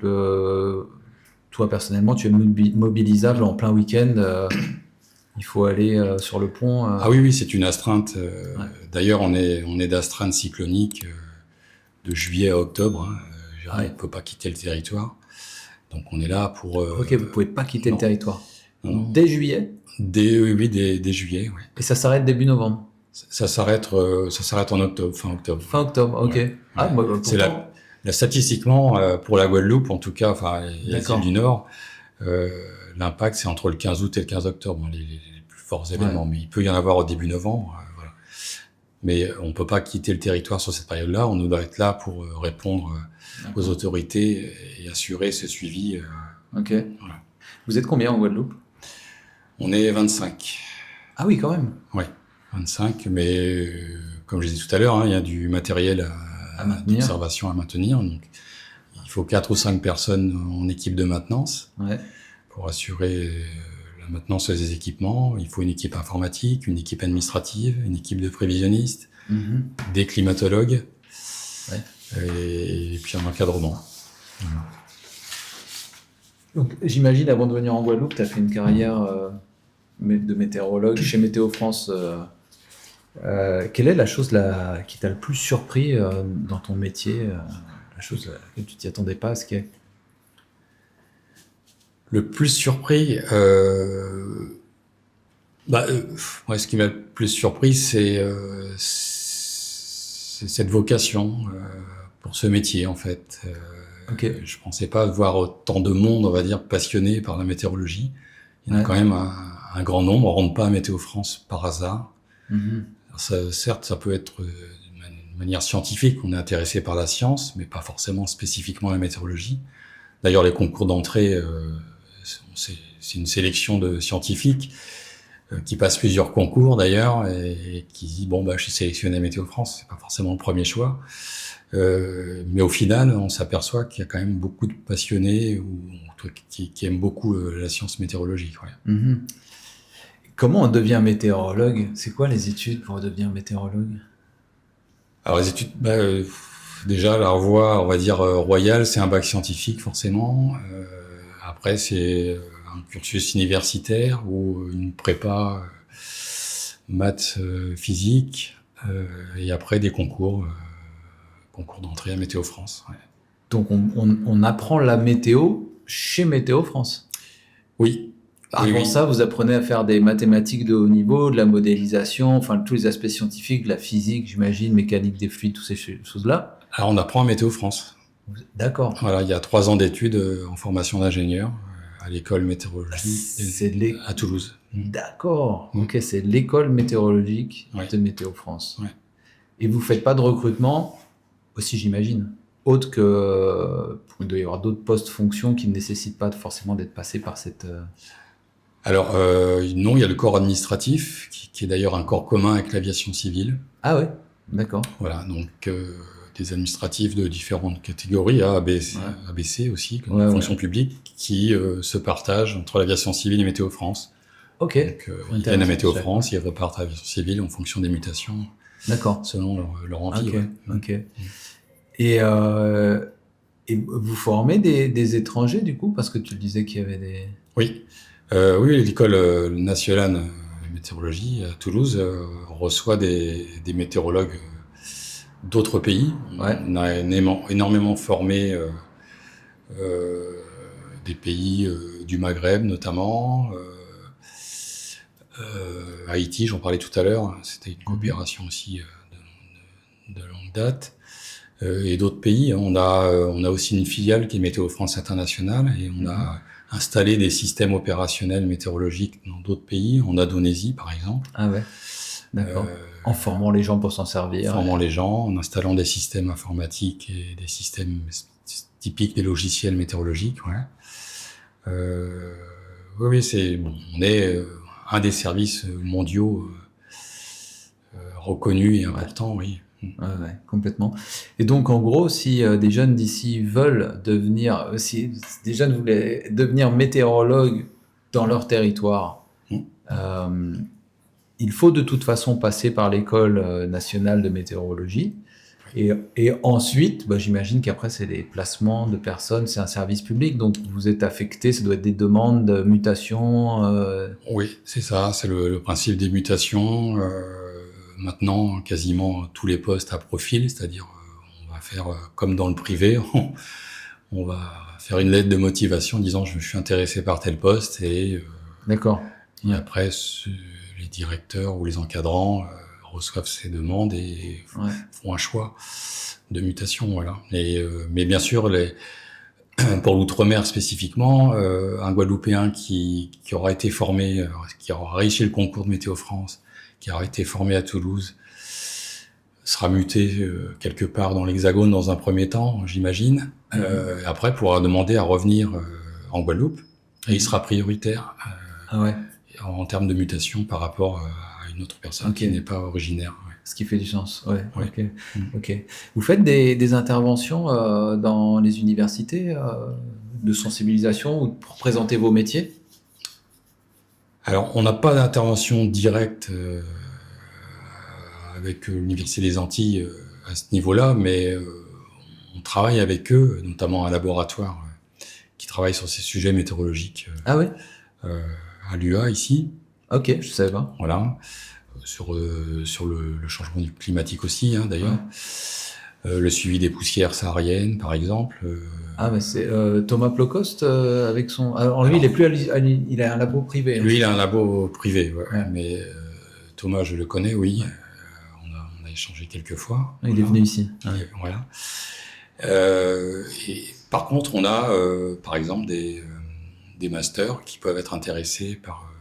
toi, personnellement, tu es mobilisable en plein week-end il faut aller sur le pont Ah oui, c'est une astreinte. D'ailleurs, on est d'astreinte cyclonique de juillet à octobre. On ne peut pas quitter le territoire. Donc, on est là pour... Ok, vous ne pouvez pas quitter le territoire. Non. Dès juillet ? Dès juillet, oui. Et ça s'arrête début novembre ? Ça s'arrête en octobre, fin octobre. Fin octobre, ok. Ouais. Ah, moi, pourtant, Là, statistiquement, pour la Guadeloupe, en tout cas, enfin, et les îles du Nord, l'impact, c'est entre le 15 août et le 15 octobre, les plus forts événements. Mais il peut y en avoir au début novembre. Voilà. Mais on ne peut pas quitter le territoire sur cette période-là. On doit être là pour répondre aux autorités et assurer ce suivi. Ok. Voilà. Vous êtes combien en Guadeloupe? On est 25. Ah oui, quand même. Oui, 25. Mais comme je disais tout à l'heure, il y a du matériel d'observation à maintenir. Donc, il faut 4 ou 5 personnes en équipe de maintenance pour assurer la maintenance des équipements. Il faut une équipe informatique, une équipe administrative, une équipe de prévisionnistes, des climatologues et puis un encadrement. Voilà. Donc, j'imagine, avant de venir en Guadeloupe, tu as fait une carrière de météorologue chez Météo France. Quelle est la chose qui t'a le plus surpris dans ton métier, la chose à laquelle tu t'y attendais pas, ce plus surpris, moi, ce qui m'a le plus surpris, c'est cette vocation pour ce métier, en fait. Je pensais pas voir autant de monde, on va dire, passionné par la météorologie. Il y en a quand même un grand nombre. On rentre pas à Météo France par hasard. Alors certes, ça peut être de manière scientifique. On est intéressé par la science, mais pas forcément spécifiquement la météorologie. D'ailleurs, les concours d'entrée, c'est une sélection de scientifiques qui passent plusieurs concours d'ailleurs et qui dit je suis sélectionné à Météo France. C'est pas forcément le premier choix. Mais au final, on s'aperçoit qu'il y a quand même beaucoup de passionnés qui aiment beaucoup la science météorologique. Comment on devient météorologue? C'est quoi les études pour devenir météorologue? Alors les études, déjà la voie, on va dire royale, c'est un bac scientifique forcément. Après, c'est un cursus universitaire ou une prépa maths, physique, et après des concours d'entrée à Météo France. Donc on apprend la météo chez Météo France? Oui. Avant ça, vous apprenez à faire des mathématiques de haut niveau, de la modélisation, enfin tous les aspects scientifiques, de la physique, j'imagine, mécanique des fluides, toutes ces choses-là? Alors on apprend à Météo France. D'accord. Voilà, il y a 3 ans d'études en formation d'ingénieur à l'école météorologique à Toulouse. D'accord. Ok, c'est l'école météorologique de Météo France. Et vous faites pas de recrutement aussi, j'imagine, autre que il doit y avoir d'autres postes fonctions qui ne nécessitent pas forcément d'être passés par cette. Alors non, il y a le corps administratif qui est d'ailleurs un corps commun avec l'aviation civile. Ah ouais, d'accord. Voilà, donc des administratifs de différentes catégories, A, B, C aussi, comme fonction publique, qui se partagent entre l'aviation civile et Météo France. Ok. Donc ils viennent à Météo France, ils repartent à l'aviation civile en fonction des mutations. D'accord. Selon leur envie. Ok. Et vous formez des étrangers du coup, parce que tu disais qu'il y avait des. Oui. Oui, l'école nationale de météorologie à Toulouse reçoit des météorologues d'autres pays. On a énormément formé des pays du Maghreb notamment, Haïti, j'en parlais tout à l'heure, c'était une coopération aussi de longue date, et d'autres pays. On a aussi une filiale qui est Météo France International, et on a installé des systèmes opérationnels météorologiques dans d'autres pays, en Indonésie par exemple. Ah ouais, d'accord. En formant les gens pour s'en servir. En formant les gens, en installant des systèmes informatiques et des systèmes typiques des logiciels météorologiques. Oui, on est un des services mondiaux reconnus et importants, oui. Ouais, complètement. Et donc, en gros, si des jeunes d'ici veulent devenir, si des jeunes voulaient devenir météorologues dans leur territoire, il faut de toute façon passer par l'école nationale de météorologie. Et ensuite, j'imagine qu'après, c'est des placements de personnes, c'est un service public, donc vous êtes affecté, ça doit être des demandes de mutation. Oui, c'est ça, c'est le principe des mutations. Maintenant, quasiment tous les postes à profil, c'est-à-dire on va faire comme dans le privé, on va faire une lettre de motivation disant je suis intéressé par tel poste, et d'accord. Et après les directeurs ou les encadrants reçoivent ces demandes et Ouais. font un choix de mutation, voilà. Mais bien sûr, pour l'outre-mer spécifiquement, un Guadeloupéen qui aura été formé, qui aura réussi le concours de Météo France, qui aura été formé à Toulouse, sera muté quelque part dans l'Hexagone dans un premier temps, j'imagine. Après, pourra demander à revenir en Guadeloupe et il sera prioritaire Ah ouais. en termes de mutation par rapport à une autre personne qui n'est pas originaire. Ouais. Ce qui fait du sens, ouais. Ouais. Ok. Vous faites des interventions dans les universités de sensibilisation ou pour présenter vos métiers? Alors, on n'a pas d'intervention directe avec l'Université des Antilles à ce niveau-là, mais on travaille avec eux, notamment un laboratoire qui travaille sur ces sujets météorologiques Ah ouais? à l'UA ici. Ok, je savais pas. Voilà. Sur le changement climatique aussi, hein, d'ailleurs. Ouais. Le suivi des poussières sahariennes, par exemple. Ah, mais c'est Thomas Plocost avec son. Alors lui, il est plus il a un labo privé. Lui, il a un labo privé, ouais. Mais Thomas, je le connais, oui. On a échangé quelques fois. Il est venu ici. Ouais. Voilà. Et par contre, on a, par exemple, des masters qui peuvent être intéressés par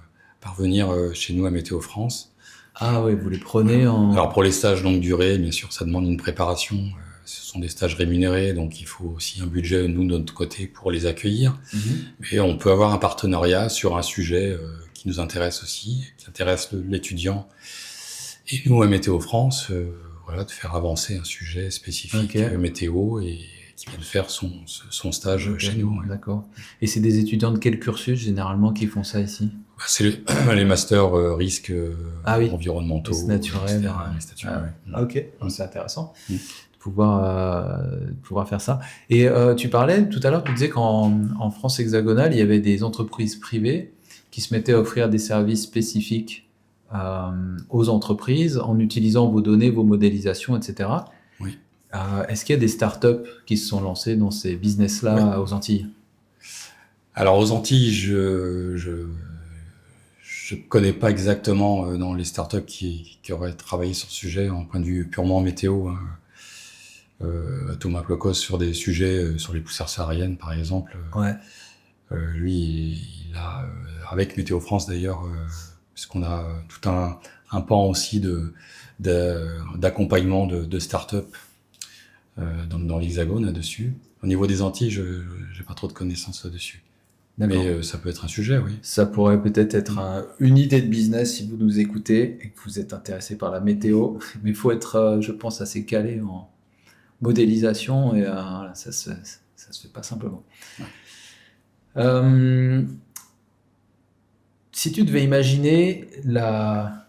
venir chez nous à Météo France. Ah oui, vous les prenez en... Alors pour les stages longue durée, bien sûr, ça demande une préparation. Ce sont des stages rémunérés, donc il faut aussi un budget, nous, de notre côté, pour les accueillir. Mais on peut avoir un partenariat sur un sujet qui nous intéresse aussi, qui intéresse l'étudiant. Et nous, à Météo France, voilà, de faire avancer un sujet spécifique météo et qui vient de faire son stage chez nous. Ouais. D'accord. Et c'est des étudiants de quel cursus, généralement, qui font ça ici? C'est les masters risques environnementaux. Risques naturels. Ok, c'est intéressant de pouvoir faire ça. Et tu parlais tout à l'heure, tu disais qu'en France hexagonale, il y avait des entreprises privées qui se mettaient à offrir des services spécifiques aux entreprises en utilisant vos données, vos modélisations, etc. Oui. Est-ce qu'il y a des startups qui se sont lancées dans ces business-là aux Antilles? Alors aux Antilles, je connais pas exactement dans les startups qui auraient travaillé sur ce sujet en point de vue purement météo. Hein. Thomas Plocos sur des sujets sur les poussières sahariennes, par exemple. Lui, il a, avec Météo France d'ailleurs, puisqu'on a tout un pan aussi d'accompagnement de startups dans l'Hexagone là-dessus. Au niveau des Antilles, je n'ai pas trop de connaissances là-dessus. Mais ça peut être un sujet, oui. Ça pourrait peut-être être une idée de business si vous nous écoutez et que vous êtes intéressé par la météo. Mais il faut être, je pense, assez calé en modélisation et ça se fait pas simplement. Ouais. Si tu devais imaginer la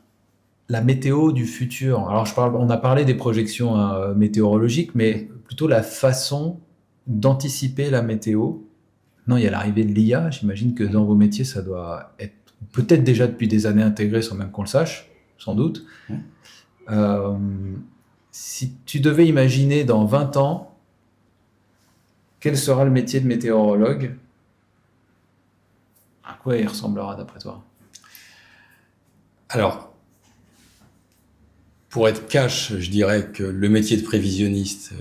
météo du futur, alors on a parlé des projections météorologiques, mais plutôt la façon d'anticiper la météo. Non, il y a l'arrivée de l'IA. J'imagine que dans vos métiers, ça doit être peut-être déjà depuis des années intégré sans même qu'on le sache, sans doute. Si tu devais imaginer dans 20 ans, quel sera le métier de météorologue? À quoi il ressemblera d'après toi? Alors, pour être cash, je dirais que le métier de prévisionniste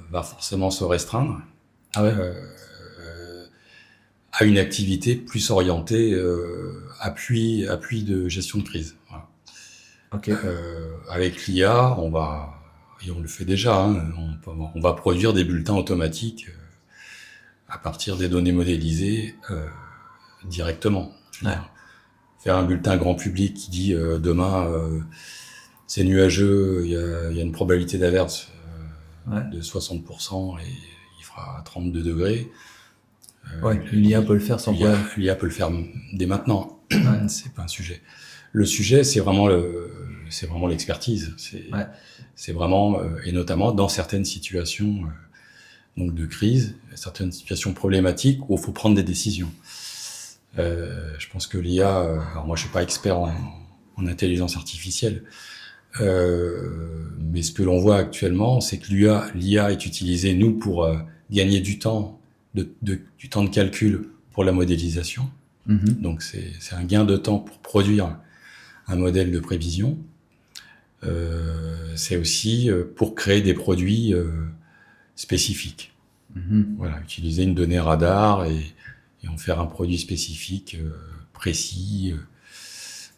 va forcément se restreindre. Ah ouais. À une activité plus orientée appui de gestion de crise. Voilà. Okay. Avec l'IA, et on le fait déjà, hein, on va produire des bulletins automatiques à partir des données modélisées directement. Faire un bulletin grand public qui dit demain c'est nuageux, il y a une probabilité d'averse de 60% et il fera 32 degrés. L'IA peut le faire sans problème. L'IA peut le faire dès maintenant. C'est pas un sujet. Le sujet, c'est vraiment l'expertise. C'est vraiment, et notamment dans certaines situations donc de crise, certaines situations problématiques où il faut prendre des décisions. Je pense que l'IA, alors moi je suis pas expert en intelligence artificielle, mais ce que l'on voit actuellement, c'est que l'IA est utilisée, nous, pour gagner du temps, du temps de calcul pour la modélisation. Donc c'est un gain de temps pour produire un modèle de prévision. C'est aussi pour créer des produits spécifiques. Voilà, utiliser une donnée radar et en faire un produit spécifique, précis,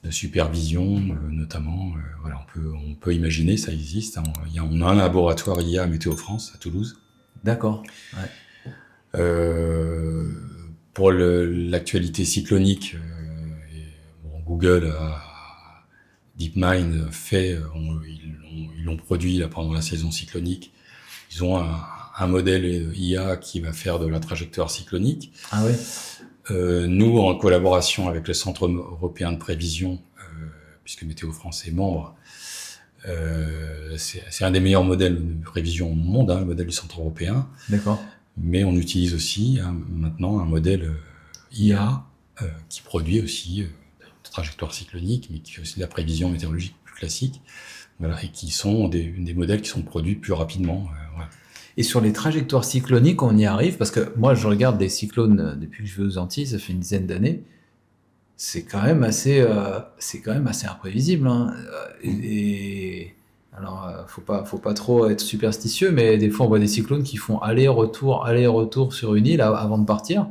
de supervision, notamment. Voilà, on peut imaginer, ça existe. Hein. On a un laboratoire IA à Météo France à Toulouse. D'accord. Ouais. Pour l'actualité cyclonique, Google DeepMind ils l'ont produit là pendant la saison cyclonique. Ils ont un modèle IA qui va faire de la trajectoire cyclonique. Ah ouais. Nous, en collaboration avec le Centre européen de prévision, puisque Météo France est membre, c'est un des meilleurs modèles de prévision au monde, le modèle du Centre européen. D'accord. Mais on utilise aussi maintenant un modèle IA qui produit aussi de trajectoire cyclonique, mais qui fait aussi de la prévision météorologique plus classique. Voilà, et qui sont des modèles qui sont produits plus rapidement. Voilà. Et sur les trajectoires cycloniques, on y arrive, parce que moi, je regarde des cyclones depuis que je vais aux Antilles, ça fait une dizaine d'années. C'est quand même assez imprévisible. Hein. Alors, faut pas trop être superstitieux, mais des fois, on voit des cyclones qui font aller-retour sur une île avant de partir.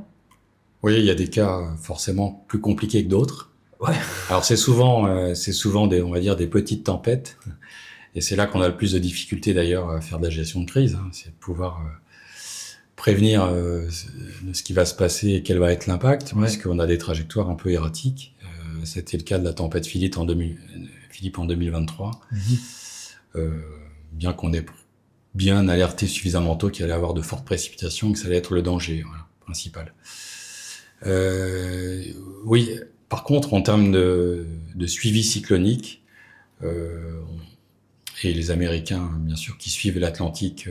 Oui, il y a des cas forcément plus compliqués que d'autres. Ouais. Alors, c'est souvent on va dire, des petites tempêtes. Et c'est là qu'on a le plus de difficultés d'ailleurs à faire de la gestion de crise, c'est de pouvoir prévenir de ce qui va se passer et quel va être l'impact, parce qu'on a des trajectoires un peu erratiques. C'était le cas de la tempête Philippe en 2023. Bien qu'on ait bien alerté suffisamment tôt qu'il allait y avoir de fortes précipitations, que ça allait être le danger principal. Oui, par contre, en termes de suivi cyclonique, et les Américains, bien sûr, qui suivent l'Atlantique,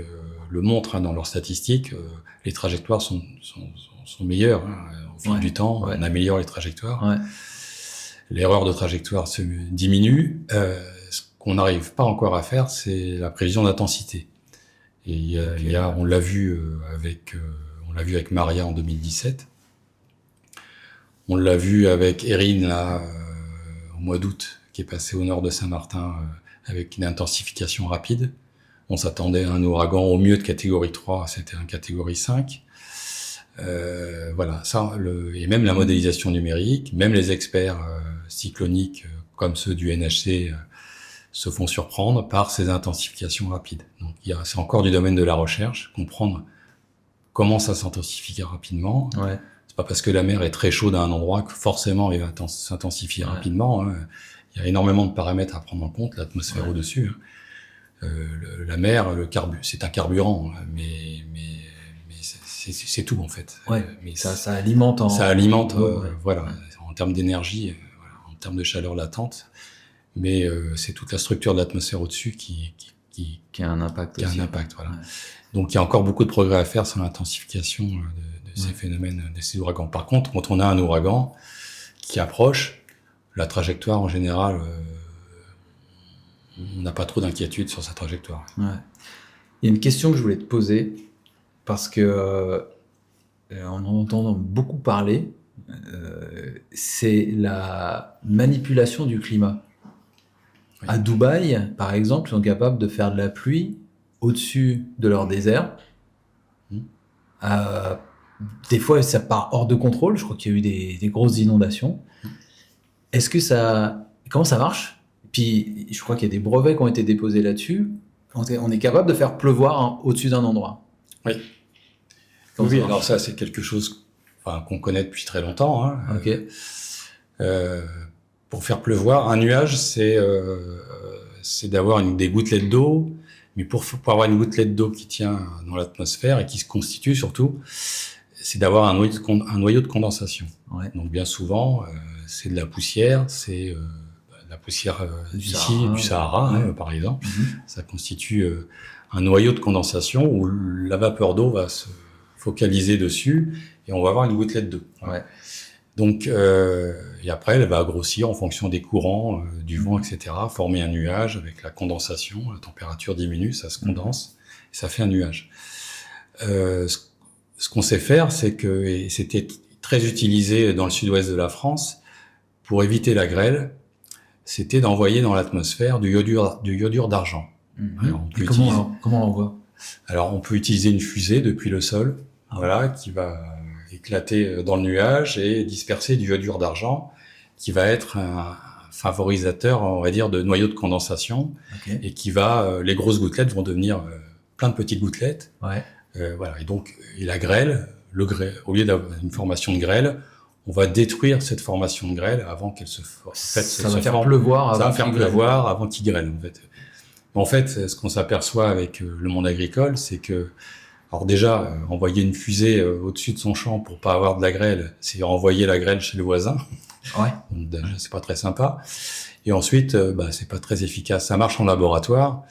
le montrent dans leurs statistiques. Les trajectoires sont meilleures. Au fil du temps, on améliore les trajectoires. Ouais. L'erreur de trajectoire se diminue. Ce qu'on n'arrive pas encore à faire, c'est la prévision d'intensité. Et on l'a vu avec Maria en 2017. On l'a vu avec Erin là, au mois d'août, qui est passé au nord de Saint-Martin. Avec une intensification rapide. On s'attendait à un ouragan au mieux de catégorie 3, c'était un catégorie 5. Voilà, ça, et même la modélisation numérique, même les experts cycloniques comme ceux du NHC se font surprendre par ces intensifications rapides. Donc c'est encore du domaine de la recherche, comprendre comment ça s'intensifie rapidement. Ouais. C'est pas parce que la mer est très chaude à un endroit que forcément il va s'intensifier rapidement. Il y a énormément de paramètres à prendre en compte, l'atmosphère au-dessus. La mer, c'est un carburant, mais c'est tout en fait. Ouais, mais ça alimente. Ça alimente, voilà, en termes d'énergie, en termes de chaleur latente. Mais c'est toute la structure de l'atmosphère au-dessus qui a un impact. Voilà. Ouais. Donc il y a encore beaucoup de progrès à faire sur l'intensification de ces phénomènes, de ces ouragans. Par contre, quand on a un ouragan qui approche, la trajectoire, en général, on n'a pas trop d'inquiétude sur sa trajectoire. Ouais. Il y a une question que je voulais te poser, parce que on en entend beaucoup parler, c'est la manipulation du climat. Oui. À Dubaï, par exemple, ils sont capables de faire de la pluie au-dessus de leur désert. Des fois, ça part hors de contrôle. Je crois qu'il y a eu des grosses inondations. Comment ça marche? Puis, je crois qu'il y a des brevets qui ont été déposés là-dessus. On est capable de faire pleuvoir au-dessus d'un endroit. Oui. Oui, alors ça, c'est quelque chose qu'on connaît depuis très longtemps. Okay. Pour faire pleuvoir, un nuage, c'est d'avoir des gouttelettes d'eau. Mais pour avoir une gouttelette d'eau qui tient dans l'atmosphère et qui se constitue surtout, c'est d'avoir un noyau de condensation. Ouais. Donc bien souvent, c'est de la poussière, c'est de la poussière du Sahara, par exemple. Ça constitue un noyau de condensation où la vapeur d'eau va se focaliser dessus et on va avoir une gouttelette d'eau. Ouais. Donc, et après, elle va grossir en fonction des courants, du vent, etc., former un nuage avec la condensation, la température diminue, ça se condense, et ça fait un nuage. Ce qu'on sait faire, c'est que, et c'était très utilisé dans le sud-ouest de la France, pour éviter la grêle, c'était d'envoyer dans l'atmosphère du iodure d'argent. Alors, Et comment on l'envoie? Alors, on peut utiliser une fusée depuis le sol, voilà, qui va éclater dans le nuage et disperser du iodure d'argent, qui va être un favorisateur, on va dire, de noyaux de condensation, et qui va, les grosses gouttelettes vont devenir plein de petites gouttelettes. Voilà. Et donc, la grêle, au lieu d'avoir une formation de grêle, on va détruire cette formation de grêle avant qu'elle se forme. Ça va faire pleuvoir avant qu'il grêle, en fait. En fait, ce qu'on s'aperçoit avec le monde agricole, c'est que, alors déjà, envoyer une fusée au-dessus de son champ pour pas avoir de la grêle, c'est envoyer la grêle chez le voisin. Donc, déjà, c'est pas très sympa. Et ensuite, c'est pas très efficace. Ça marche en laboratoire,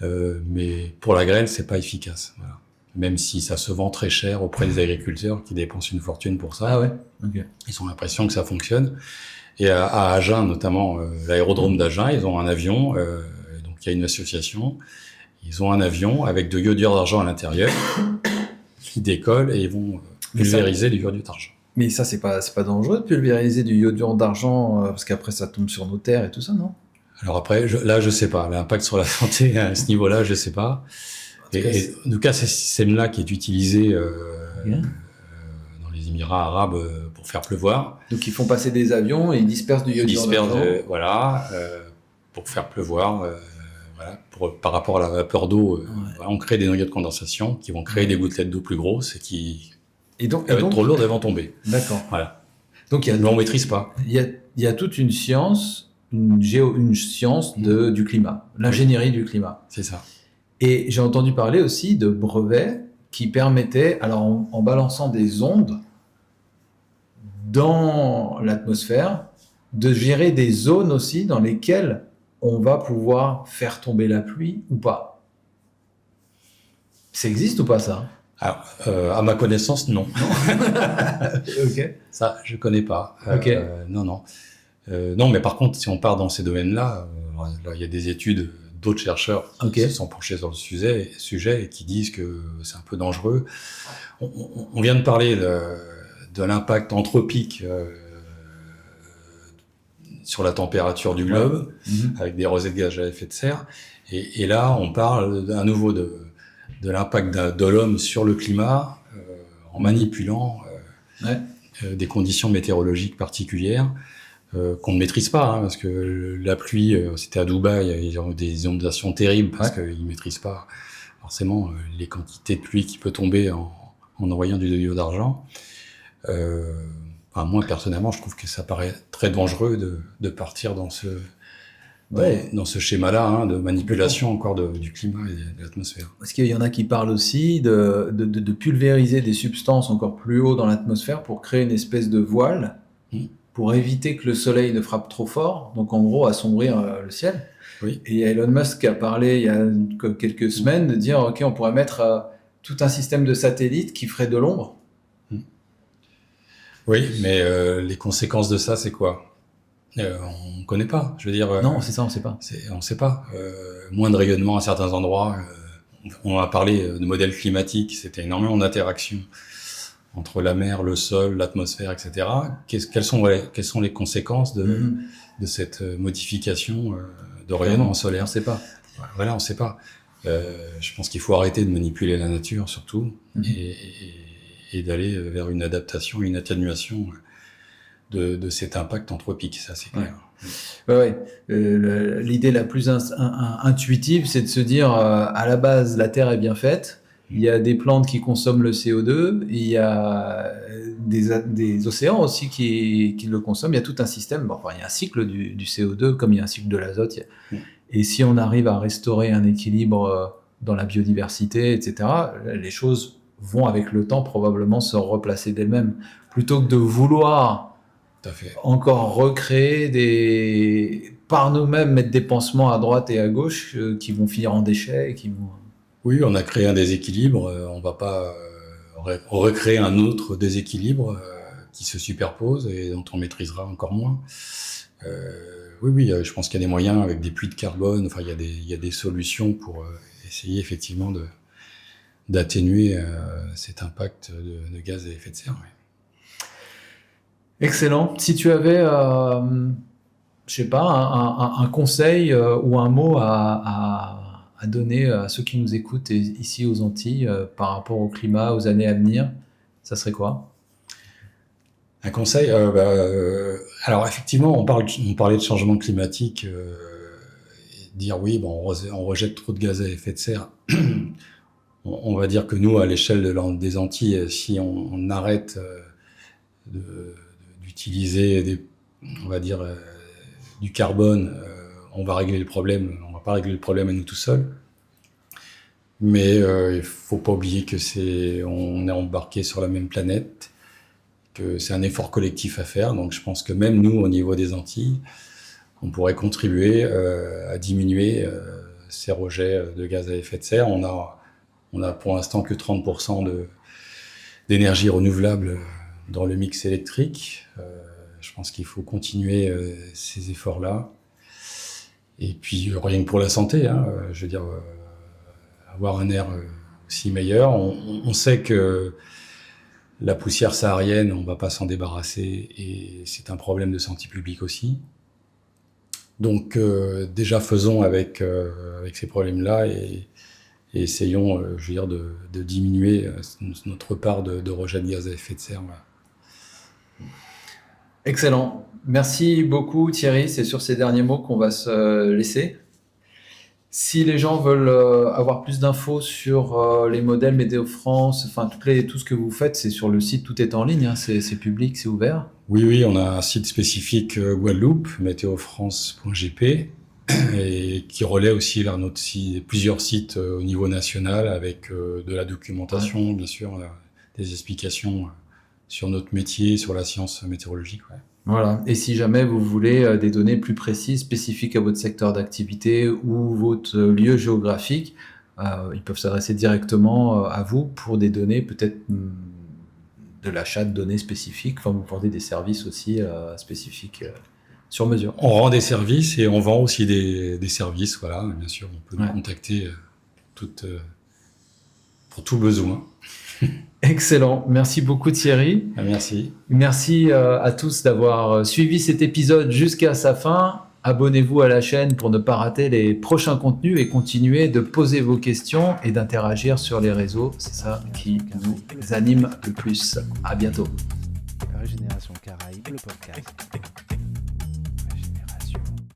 mais pour la grêle, c'est pas efficace. Voilà. Même si ça se vend très cher auprès des agriculteurs qui dépensent une fortune pour ça. Ils ont l'impression que ça fonctionne. Et à Agen, notamment l'aérodrome d'Agen, ils ont un avion. Donc il y a une association. Ils ont un avion avec de iodure d'argent à l'intérieur qui décolle et ils vont pulvériser du iodure d'argent. Mais ça, c'est pas dangereux de pulvériser du iodure d'argent parce qu'après ça tombe sur nos terres et tout ça, non? Alors après, je sais pas. L'impact sur la santé à ce niveau-là, je sais pas. Et en tout cas, ce système-là qui est utilisé dans les Émirats arabes pour faire pleuvoir. Donc ils font passer des avions et ils dispersent du iodure d'argent. Pour faire pleuvoir. Par rapport à la vapeur d'eau, on crée des noyaux de condensation qui vont créer des gouttelettes d'eau plus grosses et qui vont être trop lourdes et vont tomber. D'accord. Voilà. Donc on ne maîtrise pas. Il y a toute une science, une science du climat, l'ingénierie du climat. C'est ça. Et j'ai entendu parler aussi de brevets qui permettaient, alors en balançant des ondes dans l'atmosphère, de gérer des zones aussi dans lesquelles on va pouvoir faire tomber la pluie ou pas. Ça existe ou pas, ça? Alors, à ma connaissance, non. Ok. Ça, je connais pas. Non. Non, mais par contre, si on part dans ces domaines-là, il y a des études d'autres chercheurs qui se sont penchés sur le sujet et qui disent que c'est un peu dangereux. On vient de parler de l'impact anthropique sur la température du globe, avec des rosées de gaz à effet de serre. Et là, on parle à nouveau de l'impact de l'homme sur le climat en manipulant des conditions météorologiques particulières qu'on ne maîtrise pas, parce que la pluie, c'était à Dubaï, ils ont des inondations terribles parce qu'ils ne maîtrisent pas forcément les quantités de pluie qui peut tomber en envoyant du iodure d'argent. Moi, personnellement, je trouve que ça paraît très dangereux de partir dans ce schéma-là de manipulation encore du climat et de l'atmosphère. Parce qu'il y en a qui parlent aussi de pulvériser des substances encore plus haut dans l'atmosphère pour créer une espèce de voile pour éviter que le soleil ne frappe trop fort, donc en gros assombrir le ciel. Oui. Et Elon Musk a parlé il y a quelques semaines de dire on pourrait mettre tout un système de satellites qui ferait de l'ombre. Oui, mais les conséquences de ça, c'est quoi? On ne connaît pas. Je veux dire. Non, c'est ça, on ne sait pas. On ne sait pas. Moins de rayonnement à certains endroits. On a parlé de modèles climatiques. C'était énormément d'interactions entre la mer, le sol, l'atmosphère, etc. Quelles sont les conséquences de cette modification de rayonnement solaire? On ne sait pas. Voilà, on ne sait pas. Je pense qu'il faut arrêter de manipuler la nature, surtout, et d'aller vers une adaptation, une atténuation de cet impact anthropique, ça c'est clair. L'idée la plus intuitive, c'est de se dire, à la base, la Terre est bien faite, il y a des plantes qui consomment le CO2, il y a des océans aussi qui le consomment, il y a tout un système, il y a un cycle du CO2 comme il y a un cycle de l'azote, et si on arrive à restaurer un équilibre dans la biodiversité, etc., les choses vont avec le temps probablement se replacer d'elles-mêmes, plutôt que de vouloir encore recréer par nous-mêmes, mettre des pansements à droite et à gauche qui vont finir en déchets et qui vont... Oui, on a créé un déséquilibre, on va pas recréer un autre déséquilibre qui se superpose et dont on maîtrisera encore moins. Oui, je pense qu'il y a des moyens avec des puits de carbone, il y a des solutions pour essayer effectivement d'atténuer cet impact de gaz à effet de serre. Excellent. Si tu avais je sais pas, un conseil ou un mot à donner à ceux qui nous écoutent ici aux Antilles par rapport au climat, aux années à venir, ça serait quoi? Un conseil, alors effectivement, on parlait de changement climatique, et dire oui, bon, on rejette trop de gaz à effet de serre. On va dire que nous, à l'échelle des Antilles, si on arrête d'utiliser on va dire, du carbone, on va régler le problème. On va pas régler le problème à nous tout seuls. Mais il faut pas oublier que on est embarqué sur la même planète, que c'est un effort collectif à faire. Donc je pense que même nous, au niveau des Antilles, on pourrait contribuer à diminuer ces rejets de gaz à effet de serre. On a pour l'instant que 30% d'énergie renouvelable dans le mix électrique. Je pense qu'il faut continuer ces efforts-là. Et puis rien que pour la santé, hein, je veux dire, avoir un air aussi meilleur. On sait que la poussière saharienne, on ne va pas s'en débarrasser et c'est un problème de santé publique aussi. Donc déjà faisons avec ces problèmes-là et essayons, je veux dire, de diminuer notre part de rejet de gaz à effet de serre. Voilà. Excellent. Merci beaucoup Thierry. C'est sur ces derniers mots qu'on va se laisser. Si les gens veulent avoir plus d'infos sur les modèles Météo France, enfin tout ce que vous faites, c'est sur le site, tout est en ligne, hein, c'est public, c'est ouvert. Oui, on a un site spécifique Guadeloupe, météofrance.gp, et qui relaie aussi vers notre site, plusieurs sites au niveau national avec de la documentation, bien sûr, des explications sur notre métier, sur la science météorologique. Ouais. Voilà. Et si jamais vous voulez des données plus précises, spécifiques à votre secteur d'activité ou votre lieu géographique, ils peuvent s'adresser directement à vous pour des données peut-être de l'achat de données spécifiques. Enfin, vous vendez des services aussi spécifiques sur mesure. On rend des services et on vend aussi des services. Voilà, bien sûr, on peut nous contacter pour tout besoin. Excellent. Merci beaucoup Thierry. Merci. Merci à tous d'avoir suivi cet épisode jusqu'à sa fin. Abonnez-vous à la chaîne pour ne pas rater les prochains contenus et continuez de poser vos questions et d'interagir sur les réseaux. C'est ça qui nous anime le plus. À bientôt. Régénération Caraïbes, le podcast.